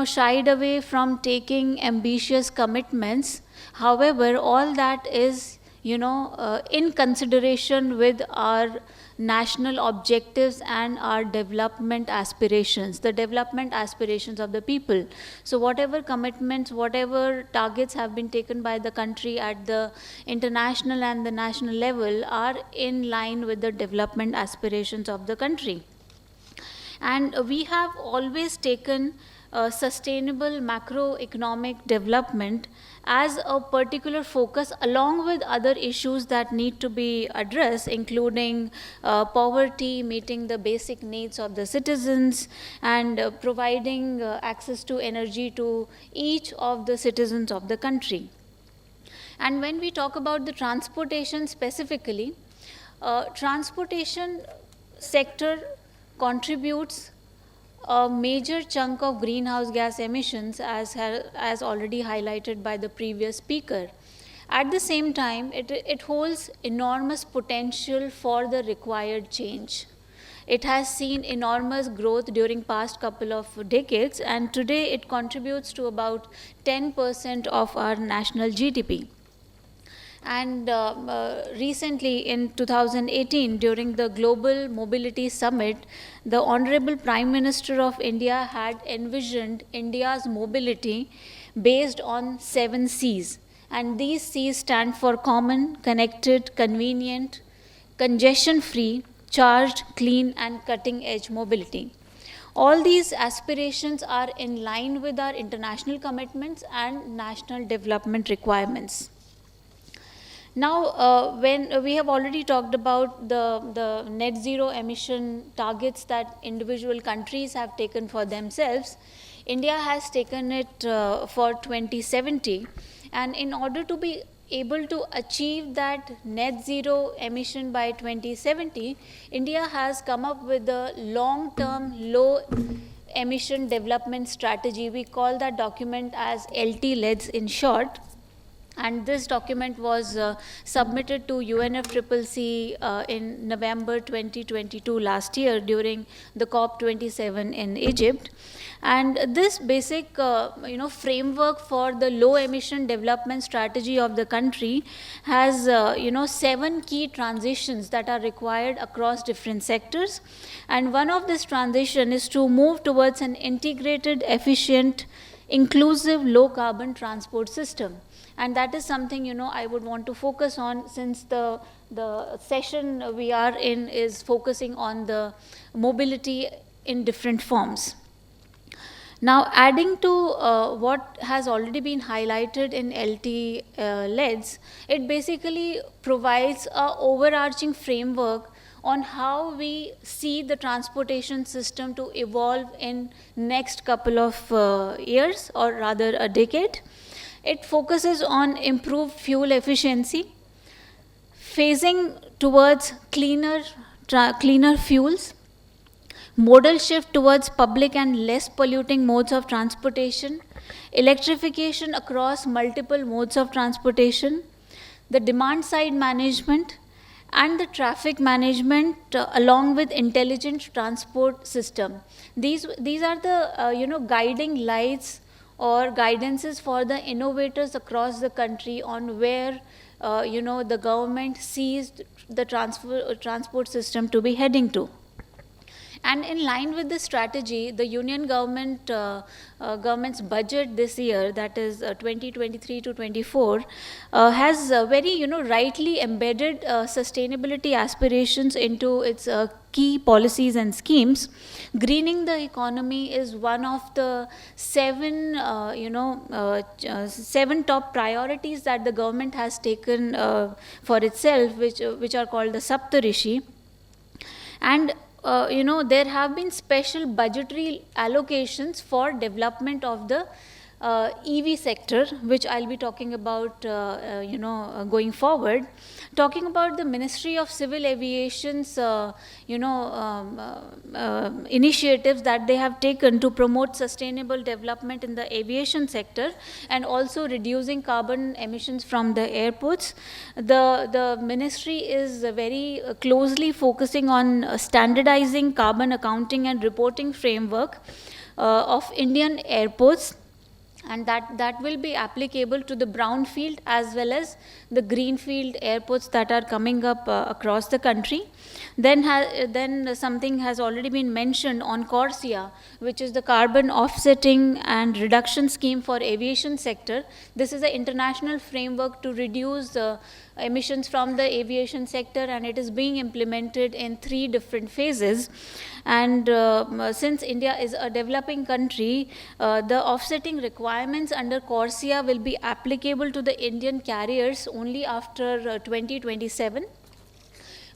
shied away from taking ambitious commitments. However, all that is, in consideration with our national objectives and our development aspirations, the development aspirations of the people. So whatever commitments, whatever targets have been taken by the country at the international and the national level are in line with the development aspirations of the country. And we have always taken sustainable macroeconomic development as a particular focus, along with other issues that need to be addressed, including poverty, meeting the basic needs of the citizens, and providing access to energy to each of the citizens of the country. And when we talk about the transportation specifically, transportation sector contributes a major chunk of greenhouse gas emissions, as already highlighted by the previous speaker. At the same time, it holds enormous potential for the required change. It has seen enormous growth during past couple of decades, and today it contributes to about 10% of our national GDP. And recently in 2018, during the Global Mobility Summit, the Honorable Prime Minister of India had envisioned India's mobility based on 7 C's. And these C's stand for common, connected, convenient, congestion-free, charged, clean, and cutting-edge mobility. All these aspirations are in line with our international commitments and national development requirements. Now, when we have already talked about the net zero emission targets that individual countries have taken for themselves, India has taken it for 2070. And in order to be able to achieve that net zero emission by 2070, India has come up with a long-term low emission development strategy. We call that document as LT-LEDS in short. And this document was submitted to UNFCCC in November 2022 last year during the COP27 in Egypt. And this basic framework for the low emission development strategy of the country has 7 key transitions that are required across different sectors. And one of this transition is to move towards an integrated, efficient, inclusive, low carbon transport system. And that is something I would want to focus on, since the session we are in is focusing on the mobility in different forms. Now, adding to what has already been highlighted in LT LEDs, it basically provides an overarching framework on how we see the transportation system to evolve in next couple of years, or rather a decade. It focuses on improved fuel efficiency, phasing towards cleaner fuels, modal shift towards public and less polluting modes of transportation, electrification across multiple modes of transportation, the demand side management, and the traffic management along with intelligent transport system. These are the guiding lights or guidances for the innovators across the country on where the government sees the transport system to be heading to. And in line with this strategy, the Union government's budget this year, that is 2023 to 24, has very rightly embedded sustainability aspirations into its key policies and schemes. Greening the economy is one of the 7 top priorities that the government has taken for itself, which are called the Saptarishi. And there have been special budgetary allocations for development of the EV sector, which I'll be talking about, going forward. Talking about the Ministry of Civil Aviation's, initiatives that they have taken to promote sustainable development in the aviation sector and also reducing carbon emissions from the airports. The ministry is very closely focusing on standardizing carbon accounting and reporting framework of Indian airports, and that will be applicable to the brownfield as well as the greenfield airports that are coming up across the country. Then something has already been mentioned on CORSIA, which is the carbon offsetting and reduction scheme for aviation sector. This is an international framework to reduce emissions from the aviation sector, and it is being implemented in 3 different phases. And since India is a developing country, the offsetting requirements under CORSIA will be applicable to the Indian carriers only after 2027.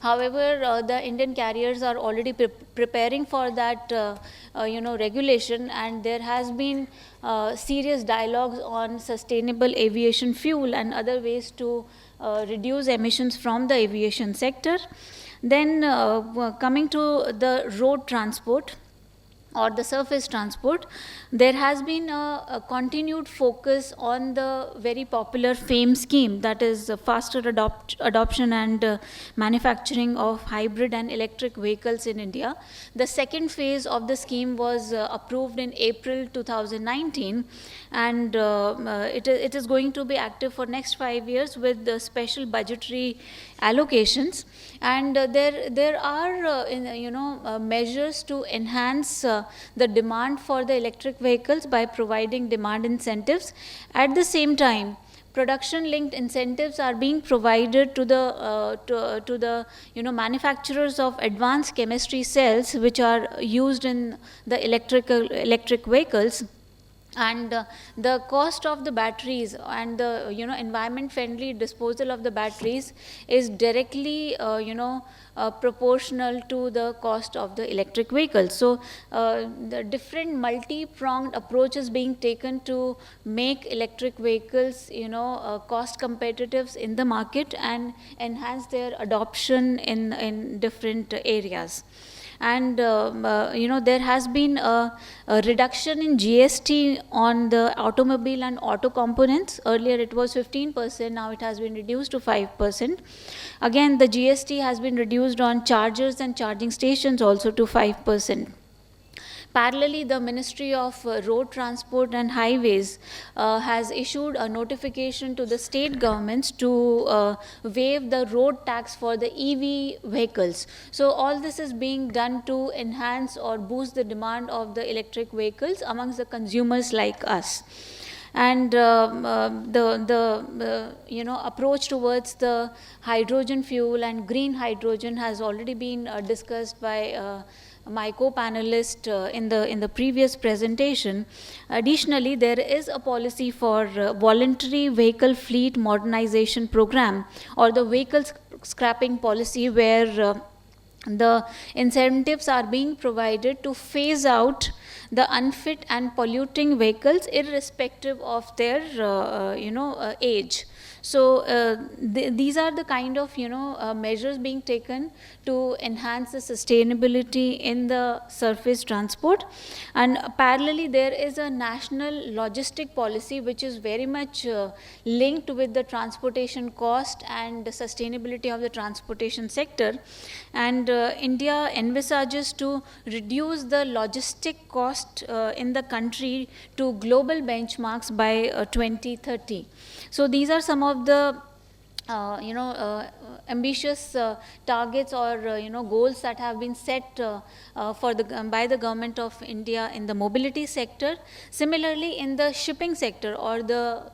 However, the Indian carriers are already preparing for that regulation, and there has been serious dialogues on sustainable aviation fuel and other ways to reduce emissions from the aviation sector. Then coming to the road transport or the surface transport, there has been a continued focus on the very popular FAME scheme, that is faster adoption and manufacturing of hybrid and electric vehicles in India. The second phase of the scheme was approved in April 2019, and it is going to be active for next 5 years with the special budgetary allocations. And there are measures to enhance the demand for the electric vehicles by providing demand incentives. At the same time, production linked incentives are being provided to the manufacturers of advanced chemistry cells, which are used in the electric vehicles. And the cost of the batteries and the environment friendly disposal of the batteries is directly proportional to the cost of the electric vehicles. So the different multi-pronged approaches being taken to make electric vehicles cost competitive in the market and enhance their adoption in different areas. And there has been a reduction in GST on the automobile and auto components. Earlier it was 15%, now it has been reduced to 5%. Again, the GST has been reduced on chargers and charging stations also to 5%. Parallelly, the Ministry of Road Transport and Highways has issued a notification to the state governments to waive the road tax for the EV vehicles. So all this is being done to enhance or boost the demand of the electric vehicles amongst the consumers like us. And the approach towards the hydrogen fuel and green hydrogen has already been discussed by my co-panelist in the previous presentation. Additionally, there is a policy for voluntary vehicle fleet modernization program, or the vehicle scrapping policy, where the incentives are being provided to phase out the unfit and polluting vehicles irrespective of their age. So these are the kind of measures being taken to enhance the sustainability in the surface transport. And parallelly, there is a national logistic policy which is very much linked with the transportation cost and the sustainability of the transportation sector. And India envisages to reduce the logistic cost in the country to global benchmarks by 2030. So these are some of the ambitious targets or goals that have been set by the government of India in the mobility sector. Similarly, in the shipping sector or the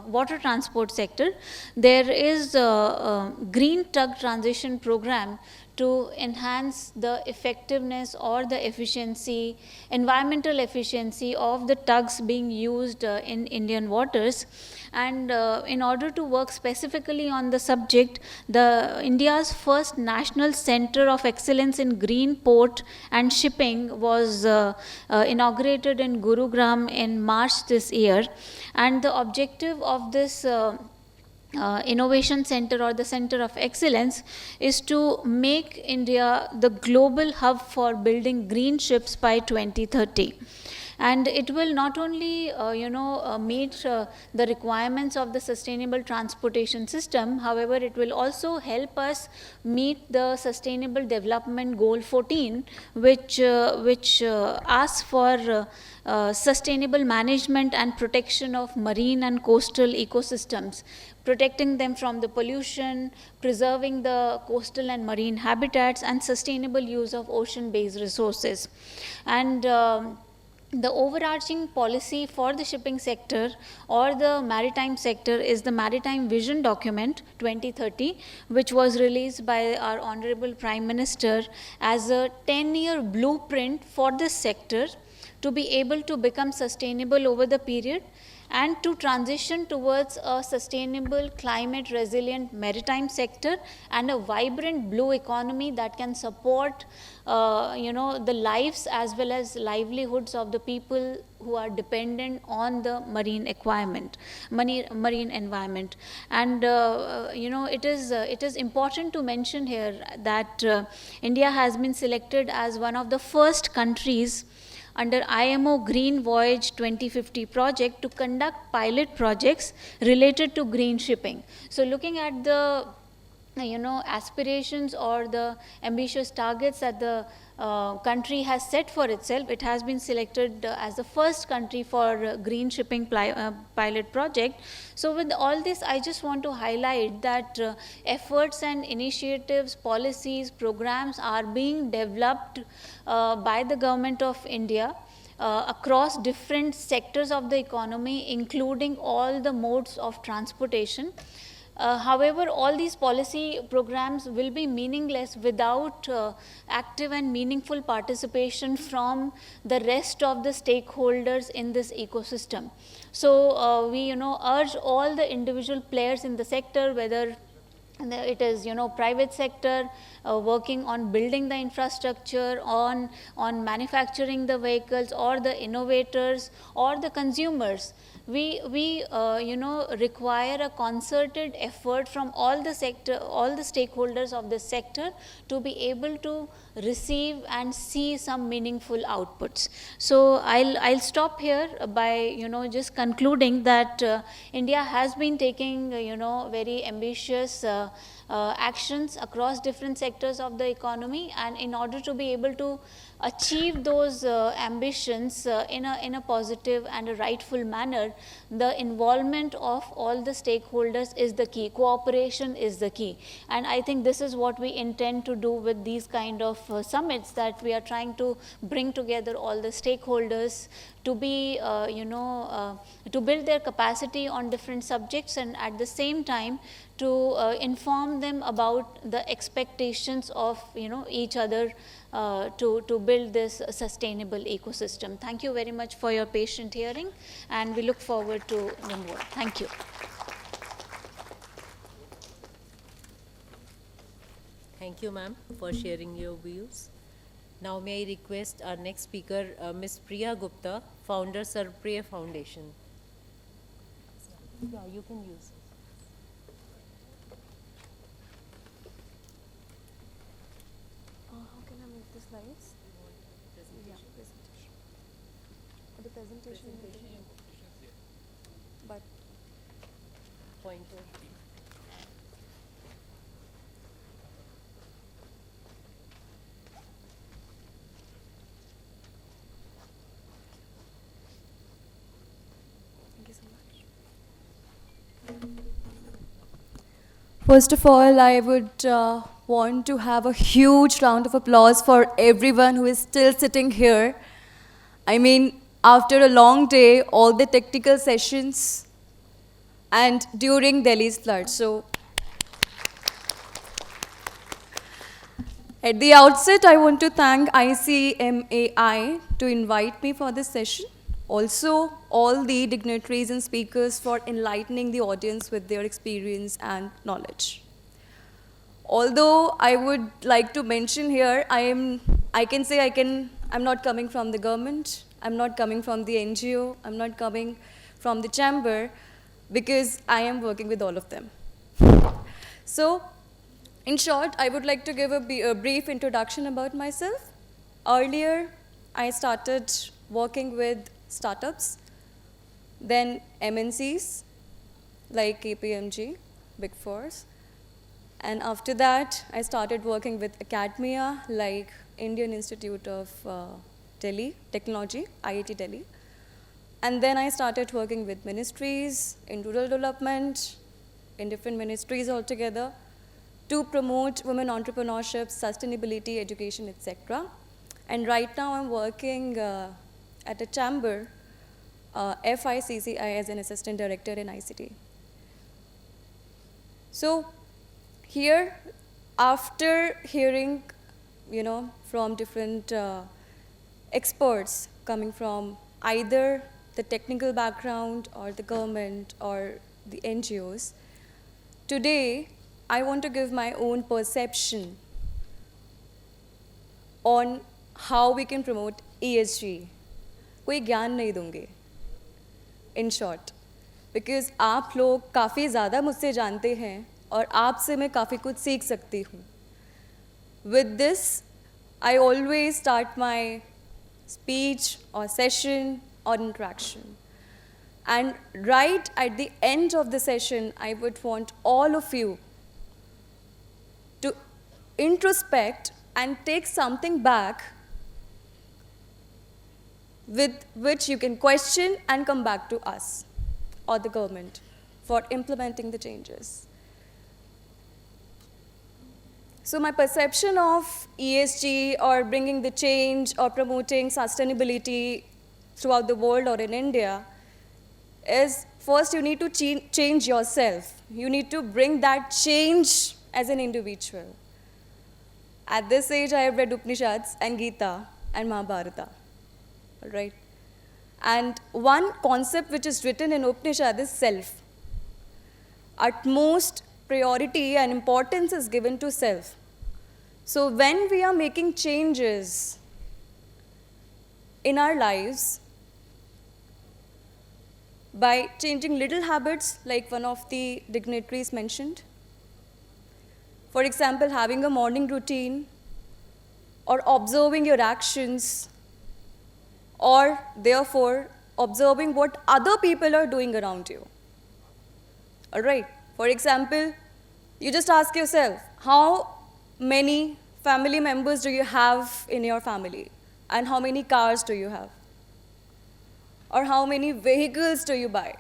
water transport sector, there is a green tug transition program to enhance the effectiveness or the efficiency, environmental efficiency of the tugs being used in Indian waters. And in order to work specifically on the subject, India's first National Center of Excellence in Green Port and Shipping was inaugurated in Gurugram in March this year. And the objective of this innovation center or the center of excellence is to make India the global hub for building green ships by 2030. And it will not only meet the requirements of the sustainable transportation system, however it will also help us meet the Sustainable Development Goal 14, which asks for sustainable management and protection of marine and coastal ecosystems, protecting them from the pollution, preserving the coastal and marine habitats, and sustainable use of ocean-based resources. And the overarching policy for the shipping sector or the maritime sector is the Maritime Vision Document 2030, which was released by our Honorable Prime Minister as a 10-year blueprint for this sector to be able to become sustainable over the period and to transition towards a sustainable, climate resilient maritime sector and a vibrant blue economy that can support the lives as well as livelihoods of the people who are dependent on the marine environment. And it is important to mention here that India has been selected as one of the first countries under IMO Green Voyage 2050 project to conduct pilot projects related to green shipping. So looking at the aspirations or the ambitious targets that the country has set for itself, it has been selected as the first country for green shipping pilot project. So with all this, I just want to highlight that efforts and initiatives, policies, programs are being developed by the government of India across different sectors of the economy, including all the modes of transportation. However, all these policy programs will be meaningless without active and meaningful participation from the rest of the stakeholders in this ecosystem. So we urge all the individual players in the sector, whether and it is, private sector working on building the infrastructure, on manufacturing the vehicles, or the innovators, or the consumers. We require a concerted effort from all the stakeholders of this sector to be able to receive and see some meaningful outputs. So I'll stop here by just concluding that India has been taking very ambitious actions across different sectors of the economy, and in order to be able to achieve those ambitions in a positive and a rightful manner, the involvement of all the stakeholders is the key. Cooperation is the key, and I think this is what we intend to do with these kind of summits, that we are trying to bring together all the stakeholders to be to build their capacity on different subjects, and at the same time to inform them about the expectations of each other to build this sustainable ecosystem. Thank you very much for your patient hearing, and we look forward to more. Thank you. Thank you, ma'am, for sharing your views. Now may I request our next speaker, Ms. Priya Gupta, founder, Sarpriya Foundation. Yeah, you can use it. How can I move the slides? Yeah, presentation. The presentation. But Pointer. thank you so much. First of all, I would want to have a huge round of applause for everyone who is still sitting here. I mean, after a long day, all the technical sessions, and during Delhi's flood. So, at the outset, I want to thank ICMAI to invite me for this session. Also, all the dignitaries and speakers for enlightening the audience with their experience and knowledge. Although I would like to mention here, I'm not coming from the government, I'm not coming from the NGO, I'm not coming from the chamber, because I am working with all of them. So, in short, I would like to give a brief introduction about myself. Earlier, I started working with startups, then MNCs like KPMG, Big Fours. And after that, I started working with academia like Indian Institute of Delhi, Technology, IIT Delhi. And then I started working with ministries in rural development, in different ministries altogether, to promote women entrepreneurship, sustainability, education, etc. And right now I'm working at a chamber, FICCI, as an assistant director in ICT. So here, after hearing, from different experts coming from either the technical background or the government or the NGOs, today I want to give my own perception on how we can promote ESG. कोई ज्ञान नहीं दूंगी, in short, because आप लोग काफ़ी ज़्यादा मुझसे जानते हैं और आपसे मैं काफ़ी कुछ सीख सकती हूँ. With this, I always start my speech or session or interaction. And right at the end of the session, I would want all of you to introspect and take something back with which you can question and come back to us or the government for implementing the changes. So my perception of ESG or bringing the change or promoting sustainability throughout the world or in India is, first you need to change yourself. You need to bring that change as an individual. At this age, I have read Upanishads and Gita and Mahabharata, right? And one concept which is written in Upanishad is self. At most, priority and importance is given to self. So when we are making changes in our lives, by changing little habits like one of the dignitaries mentioned, for example, having a morning routine, or observing your actions, or therefore observing what other people are doing around you. All right. For example, you just ask yourself, how many family members do you have in your family? And how many cars do you have? Or how many vehicles do you buy?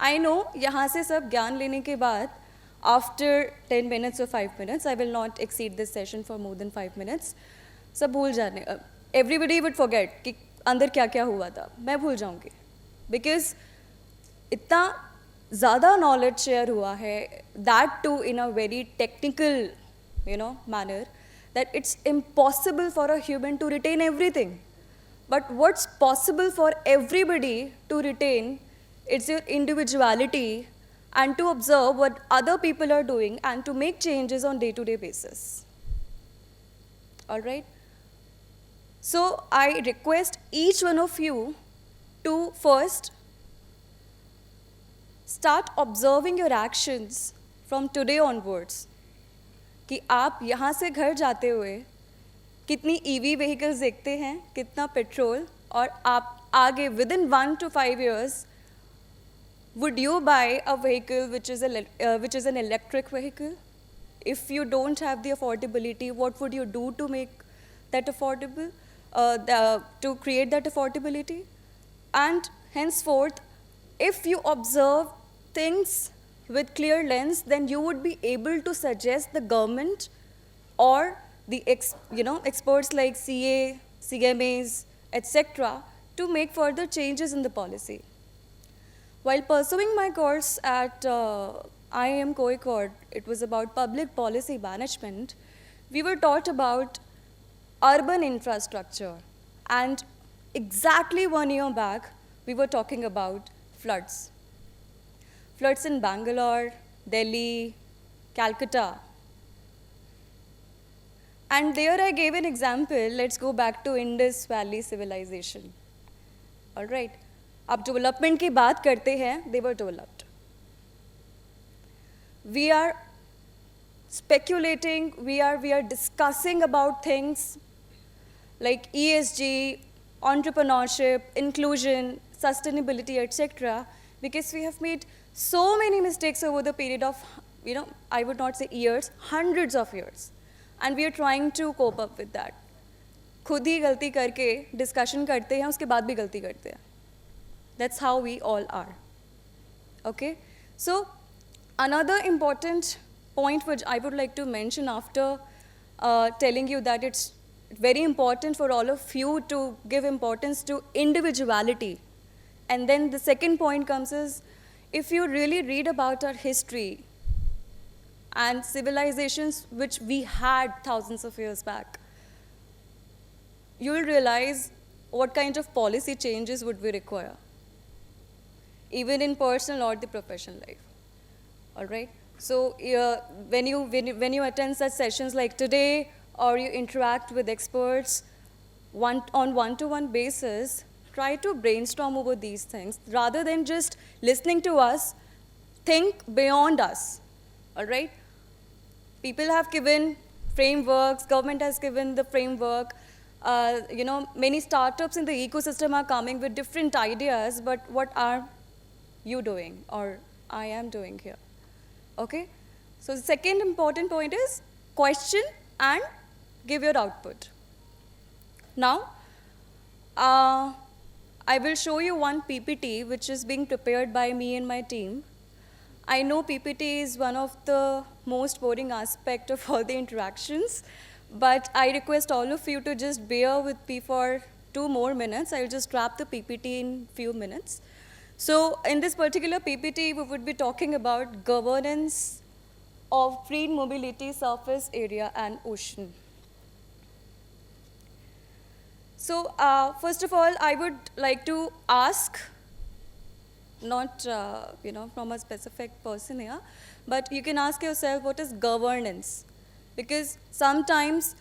I know, यहाँ से सब ज्ञान लेने के बाद, after 10 minutes or 5 minutes, I will not exceed this session for more than 5 minutes, सब भूल जाने, everybody would forget कि अंदर क्या क्या हुआ था, मैं भूल जाऊँगी. Because इतना ज़्यादा knowledge share हुआ है, that too in a very technical, manner, that it's impossible for a human to retain everything. But what's possible for everybody to retain, it's your individuality and to observe what other people are doing and to make changes on day-to-day basis. All right? So I request each one of you to first start observing your actions from today onwards. कि आप यहाँ से घर जाते हुए कितनी EV vehicles देखते हैं, कितना पेट्रोल, और आप आगे within 1 to 5 years, would you buy a vehicle which is an electric vehicle? If you don't have the affordability, what would you do to make that affordable, to create that affordability? And henceforth, if you observe things with clear lens, then you would be able to suggest the government or the experts like CA, CMAs, etc. to make further changes in the policy. While pursuing my course at IIM Kozhikode, it was about public policy management, we were taught about urban infrastructure. And exactly 1 year back, we were talking about floods. Floods in Bangalore, Delhi, Calcutta. And there I gave an example. Let's go back to Indus Valley civilization. All right. अब development की बात करते हैं, they were developed. We are speculating, we are discussing about things like ESG, entrepreneurship, inclusion, sustainability, etc. because we have made so many mistakes over the period of, I would not say years, hundreds of years. And we are trying to cope up with that. खुद ही गलती करके discussion करते हैं, उसके बाद भी गलती करते हैं. That's how we all are. Okay? So, another important point which I would like to mention after telling you that it's very important for all of you to give importance to individuality. And then the second point comes is, if you really read about our history and civilizations which we had thousands of years back, you will realize what kind of policy changes would we require, even in personal or the professional life. All right? So when you attend such sessions like today, or you interact with experts on one-to-one basis, try to brainstorm over these things. Rather than just listening to us, think beyond us. All right? People have given frameworks, government has given the framework. Many startups in the ecosystem are coming with different ideas, but what are you doing, or I am doing here? Okay? So the second important point is question and give your output. Now, I will show you one PPT which is being prepared by me and my team. I know PPT is one of the most boring aspect of all the interactions, but I request all of you to just bear with me for 2 more minutes. I'll just wrap the PPT in few minutes. So in this particular PPT, we would be talking about governance of green mobility, surface area, and ocean. So first of all, I would like to ask not from a specific person here, but you can ask yourself, what is governance? Because sometimes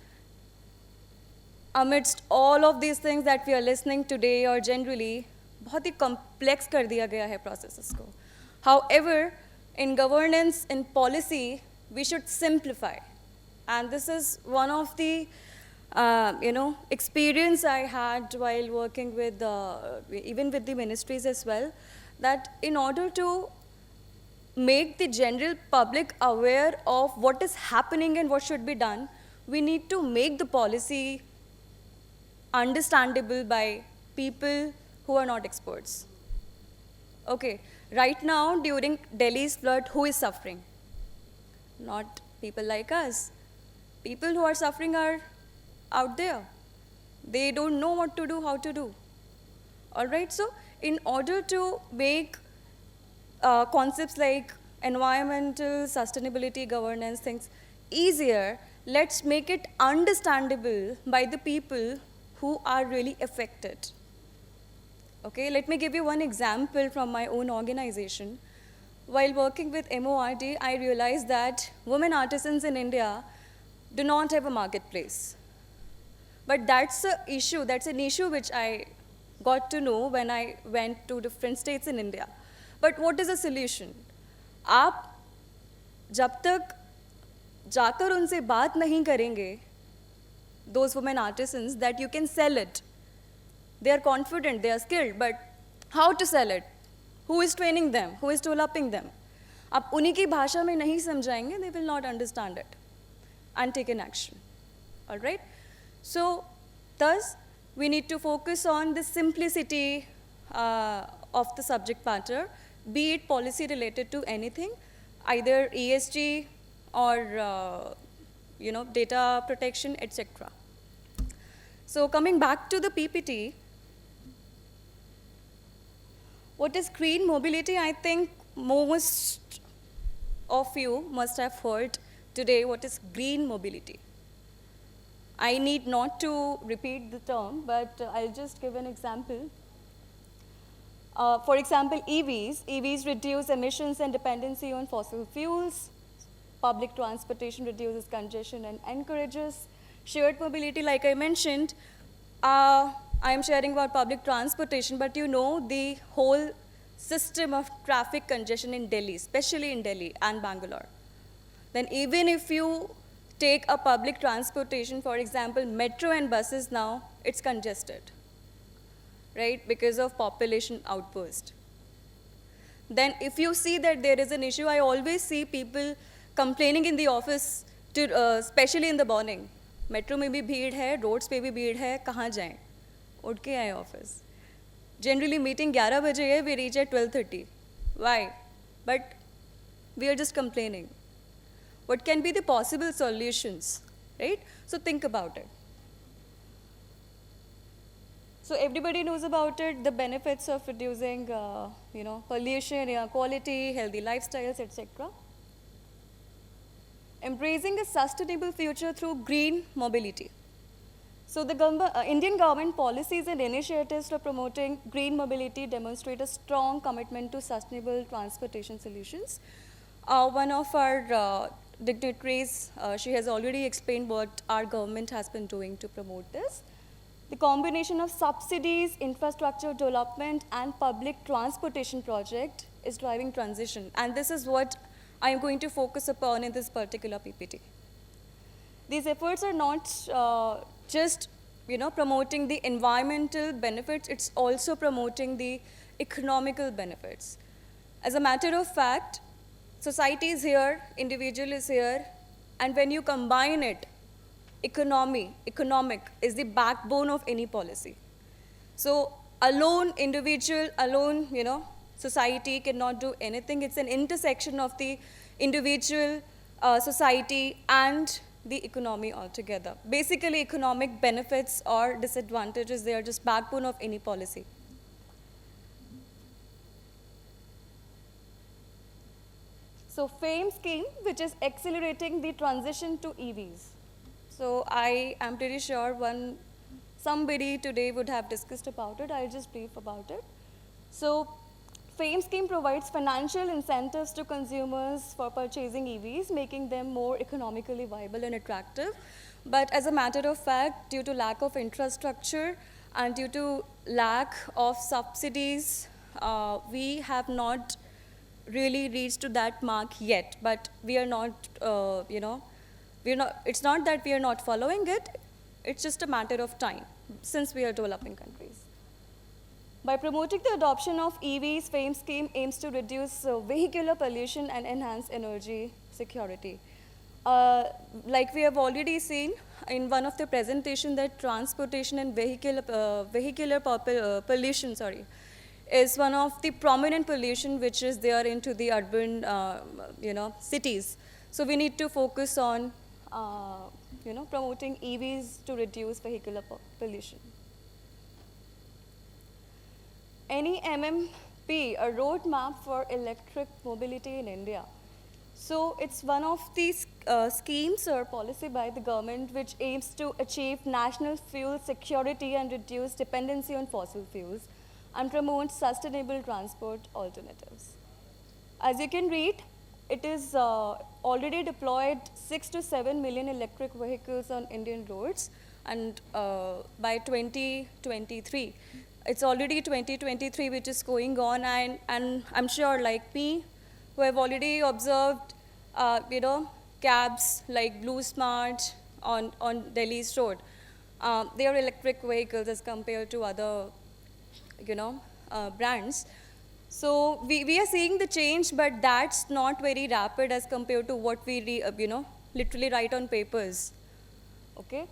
amidst all of these things that we are listening today or generally, बहुत ही complex कर दिया गया है processes को. However, in governance, in policy, we should simplify. And this is one of the experience I had while working with, even with the ministries as well, that in order to make the general public aware of what is happening and what should be done, we need to make the policy understandable by people who are not experts. Okay, right now during Delhi's flood, who is suffering? Not people like us. People who are suffering are out there. They don't know what to do, how to do. All right, so in order to make concepts like environmental, sustainability, governance, things easier, let's make it understandable by the people who are really affected. Okay, let me give you one example from my own organization. While working with MORD, I realized that women artisans in India do not have a marketplace. But that's an issue which I got to know when I went to different states in India. But what is the solution? आप जब तक जाकर उनसे बात नहीं करेंगे, those women artisans, that you can sell it. They are confident, they are skilled, but how to sell it? Who is training them? Who is developing them? आप उन्हीं की भाषा में नहीं समझाएंगे, they will not understand it and take an action. All right? So, thus, we need to focus on the simplicity of the subject matter, be it policy related to anything, either ESG or data protection, etc. So coming back to the PPT, what is green mobility? I think most of you must have heard today what is green mobility. I need not to repeat the term, but I'll just give an example. For example, EVs reduce emissions and dependency on fossil fuels. Public transportation reduces congestion and encourages shared mobility. Like I mentioned, I am sharing about public transportation, but you know the whole system of traffic congestion in Delhi, especially in Delhi and Bangalore. Then even if you take a public transportation, for example, metro and buses now, it's congested, right, because of population outburst. Then if you see that there is an issue, I always see people complaining in the office, especially in the morning. Metro में भी भीड़ है, roads पे भी भीड़ है, कहाँ जाएं? उठ के आए office. Generally meeting 11 बजे है, we reach at 12:30. Why? But we are just complaining. What can be the possible solutions, right? So think about it. So everybody knows about it, the benefits of reducing, pollution, air quality, healthy lifestyles, etc. Embracing a sustainable future through green mobility. So the Indian government policies and initiatives for promoting green mobility demonstrate a strong commitment to sustainable transportation solutions. One of our dignitaries, she has already explained what our government has been doing to promote this. The combination of subsidies, infrastructure development, and public transportation project is driving transition. And this is what I am going to focus upon in this particular PPT. These efforts are not just promoting the environmental benefits, it's also promoting the economical benefits. As a matter of fact, society is here, individual is here, and when you combine it, economic is the backbone of any policy. So alone, individual, alone, society cannot do anything. It's an intersection of the individual, society, and the economy altogether. Basically, economic benefits or disadvantages, they are just backbone of any policy. So FAME scheme, which is accelerating the transition to EVs. So I am pretty sure somebody today would have discussed about it. I'll just brief about it. So FAME scheme provides financial incentives to consumers for purchasing EVs, making them more economically viable and attractive. But as a matter of fact, due to lack of infrastructure and due to lack of subsidies, we have not really reached to that mark yet. But we are not, it's not that we are not following it, it's just a matter of time since we are developing countries. By promoting the adoption of EVs, FAME scheme aims to reduce vehicular pollution and enhance energy security. Like we have already seen in one of the presentations that transportation and vehicular pollution, is one of the prominent pollution which is there into the urban, cities. So we need to focus on, promoting EVs to reduce vehicular pollution. NEMMP, a roadmap for electric mobility in India. So it's one of these schemes or policy by the government which aims to achieve national fuel security and reduce dependency on fossil fuels and promote sustainable transport alternatives. As you can read, it is already deployed 6 to 7 million electric vehicles on Indian roads, and by 2023. It's already 2023 which is going on, and I'm sure like me who have already observed cabs like Blue Smart on Delhi's road. They are electric vehicles as compared to other brands. So we are seeing the change, but that's not very rapid as compared to what we literally write on papers. Okay.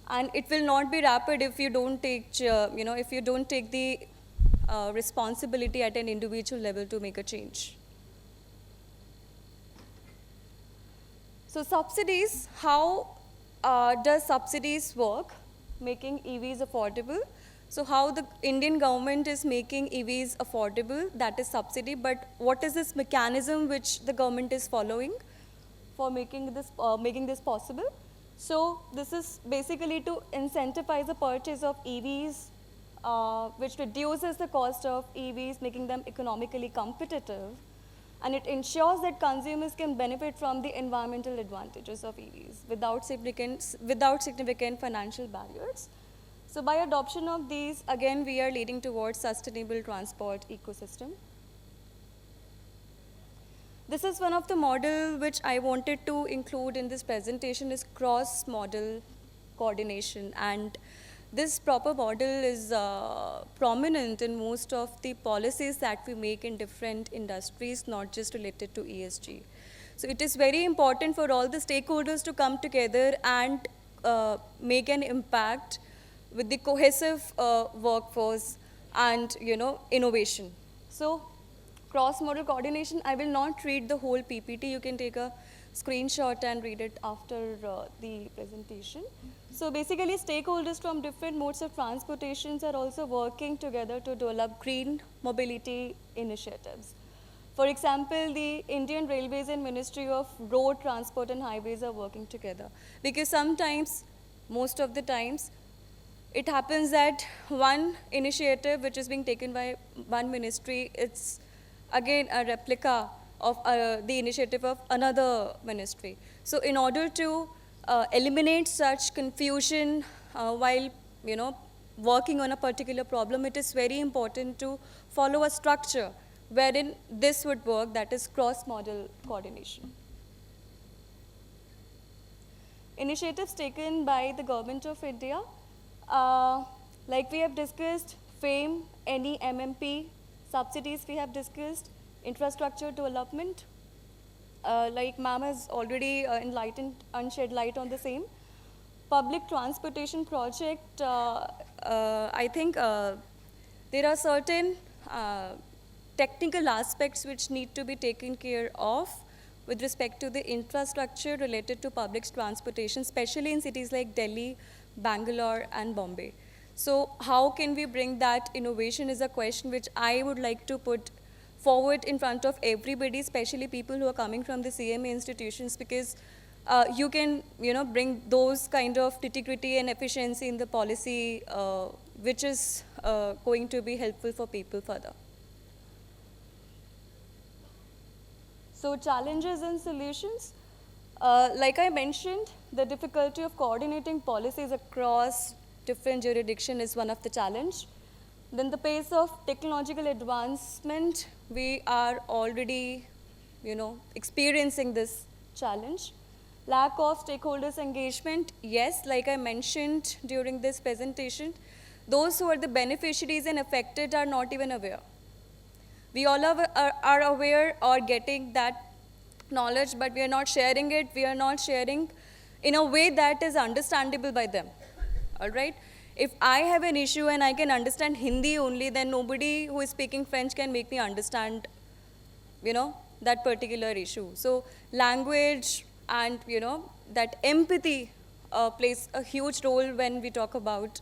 And it will not be rapid if you don't take, if you don't take the responsibility at an individual level to make a change. So subsidies, how does subsidies work, making EVs affordable? So how the Indian government is making EVs affordable, that is subsidy, but what is this mechanism which the government is following for making this possible? So this is basically to incentivize the purchase of EVs, which reduces the cost of EVs, making them economically competitive. And it ensures that consumers can benefit from the environmental advantages of EVs without significant financial barriers. So by adoption of these, again, we are leading towards sustainable transport ecosystem. This is one of the model which I wanted to include in this presentation is cross-model coordination, and this proper model is prominent in most of the policies that we make in different industries, not just related to ESG. So it is very important for all the stakeholders to come together and make an impact with the cohesive workforce and innovation. So cross-model coordination, I will not read the whole PPT. You can take a screenshot and read it after the presentation. So basically, stakeholders from different modes of transportations are also working together to develop green mobility initiatives. For example, the Indian Railways and Ministry of Road Transport and Highways are working together. Because sometimes, most of the times, it happens that one initiative which is being taken by one ministry, it's again a replica of the initiative of another ministry. So in order to eliminate such confusion while working on a particular problem, it is very important to follow a structure wherein this would work, that is cross-model coordination. Initiatives taken by the Government of India, like we have discussed, FAME, NEMMP, subsidies we have discussed, infrastructure development, like ma'am has already enlightened and shed light on the same. Public transportation project, I think there are certain technical aspects which need to be taken care of with respect to the infrastructure related to public transportation, especially in cities like Delhi, Bangalore, and Bombay. So how can we bring that innovation is a question which I would like to put forward in front of everybody, especially people who are coming from the CMA institutions, because you can bring those kind of nitty-gritty and efficiency in the policy which is going to be helpful for people further. So challenges and solutions. Like I mentioned, the difficulty of coordinating policies across different jurisdictions is one of the challenge. Then the pace of technological advancement, we are already, experiencing this challenge. Lack of stakeholders engagement, yes, like I mentioned during this presentation, those who are the beneficiaries and affected are not even aware. We all are aware or getting that knowledge, but we are not sharing it. We are not sharing in a way that is understandable by them. All right? If I have an issue and I can understand Hindi only, then nobody who is speaking French can make me understand, that particular issue. So language and, that empathy plays a huge role when we talk about,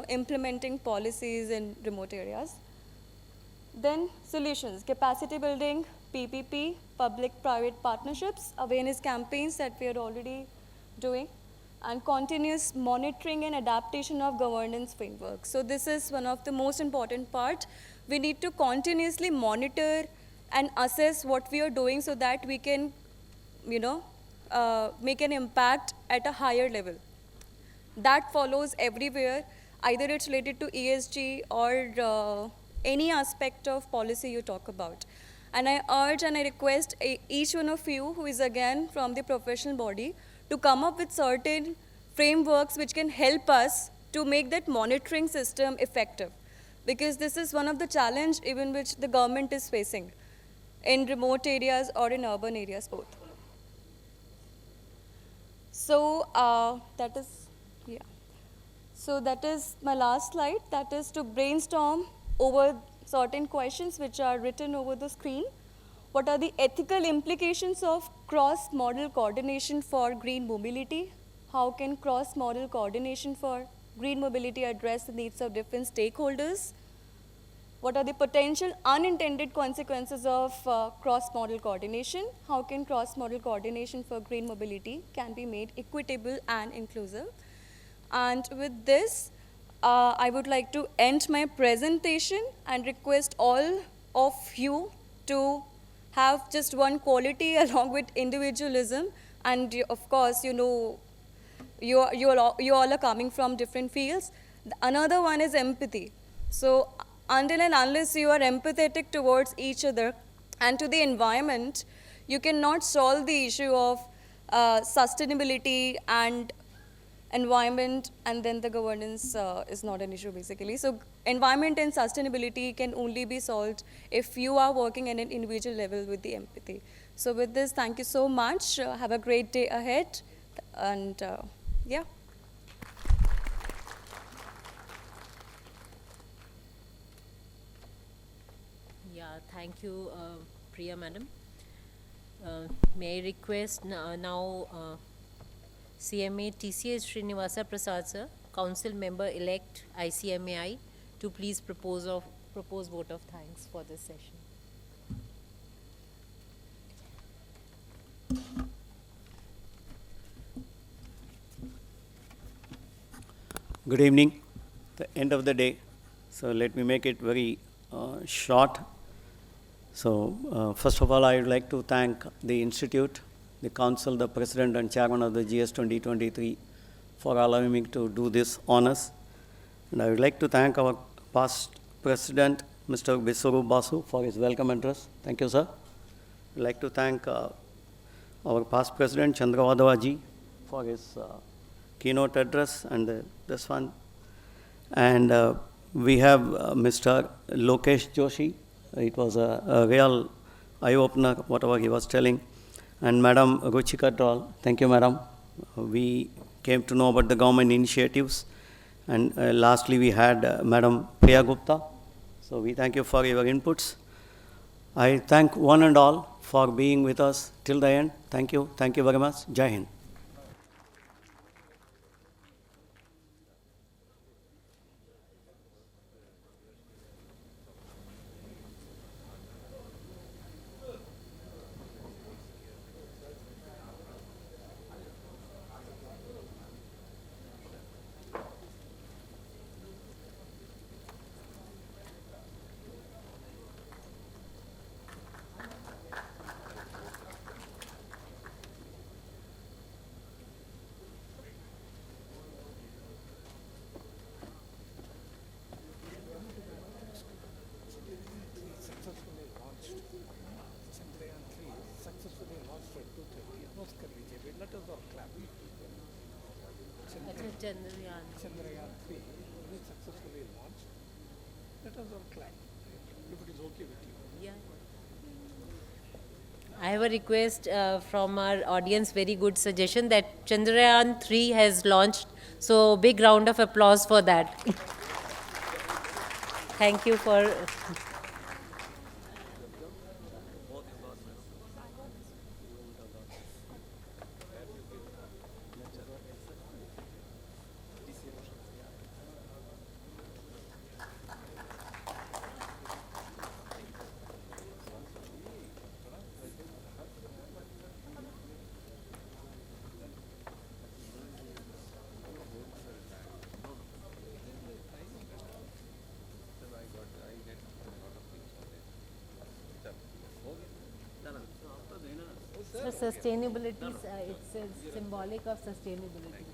implementing policies in remote areas. Then solutions, capacity building, PPP, public-private partnerships, awareness campaigns that we are already doing, and continuous monitoring and adaptation of governance framework. So this is one of the most important part. We need to continuously monitor and assess what we are doing so that we can, make an impact at a higher level. That follows everywhere, either it's related to ESG or any aspect of policy you talk about. And I urge and I request each one of you who is again from the professional body to come up with certain frameworks which can help us to make that monitoring system effective. Because this is one of the challenge even which the government is facing in remote areas or in urban areas both. So that is my last slide. That is to brainstorm over certain questions which are written over the screen. What are the ethical implications of cross-modal coordination for green mobility? How can cross-modal coordination for green mobility address the needs of different stakeholders? What are the potential unintended consequences of cross-modal coordination? How can cross-modal coordination for green mobility can be made equitable and inclusive? And with this, I would like to end my presentation and request all of you to have just one quality along with individualism. And of course, you all are coming from different fields. Another one is empathy. So until and unless you are empathetic towards each other and to the environment, you cannot solve the issue of sustainability and environment, and then the governance is not an issue basically. So environment and sustainability can only be solved if you are working at an individual level with the empathy. So with this, thank you so much. Have a great day ahead. And yeah. Yeah, thank you, Priya Madam. May I request now CMA TCS Srinivasa Prasad Sir, Council Member Elect ICMAI, to please propose vote of thanks for this session. Good evening, the end of the day. So let me make it very short. So first of all, I would like to thank the Institute, the Council, the President and Chairman of the GS 2023 for allowing me to do this honors. And I would like to thank our past President, Mr. Biswarup Basu, for his welcome address. Thank you, sir. I would like to thank our past President, Chandrawada ji, for his keynote address and this one. And we have Mr. Lokesh Joshi. It was a real eye-opener, whatever he was telling. And Madam Ruchika Dral, thank you, Madam. We came to know about the government initiatives. And lastly, we had Madam Priya Gupta. So we thank you for your inputs. I thank one and all for being with us till the end. Thank you. Thank you very much. Jai Hind. Chandrayaan. Chandrayaan 3, which successfully launched. That was our claim, if it is okay with you. Yeah. I have a request from our audience, very good suggestion that Chandrayaan 3 has launched. So big round of applause for that. Thank you for. So sustainability, it's symbolic of sustainability.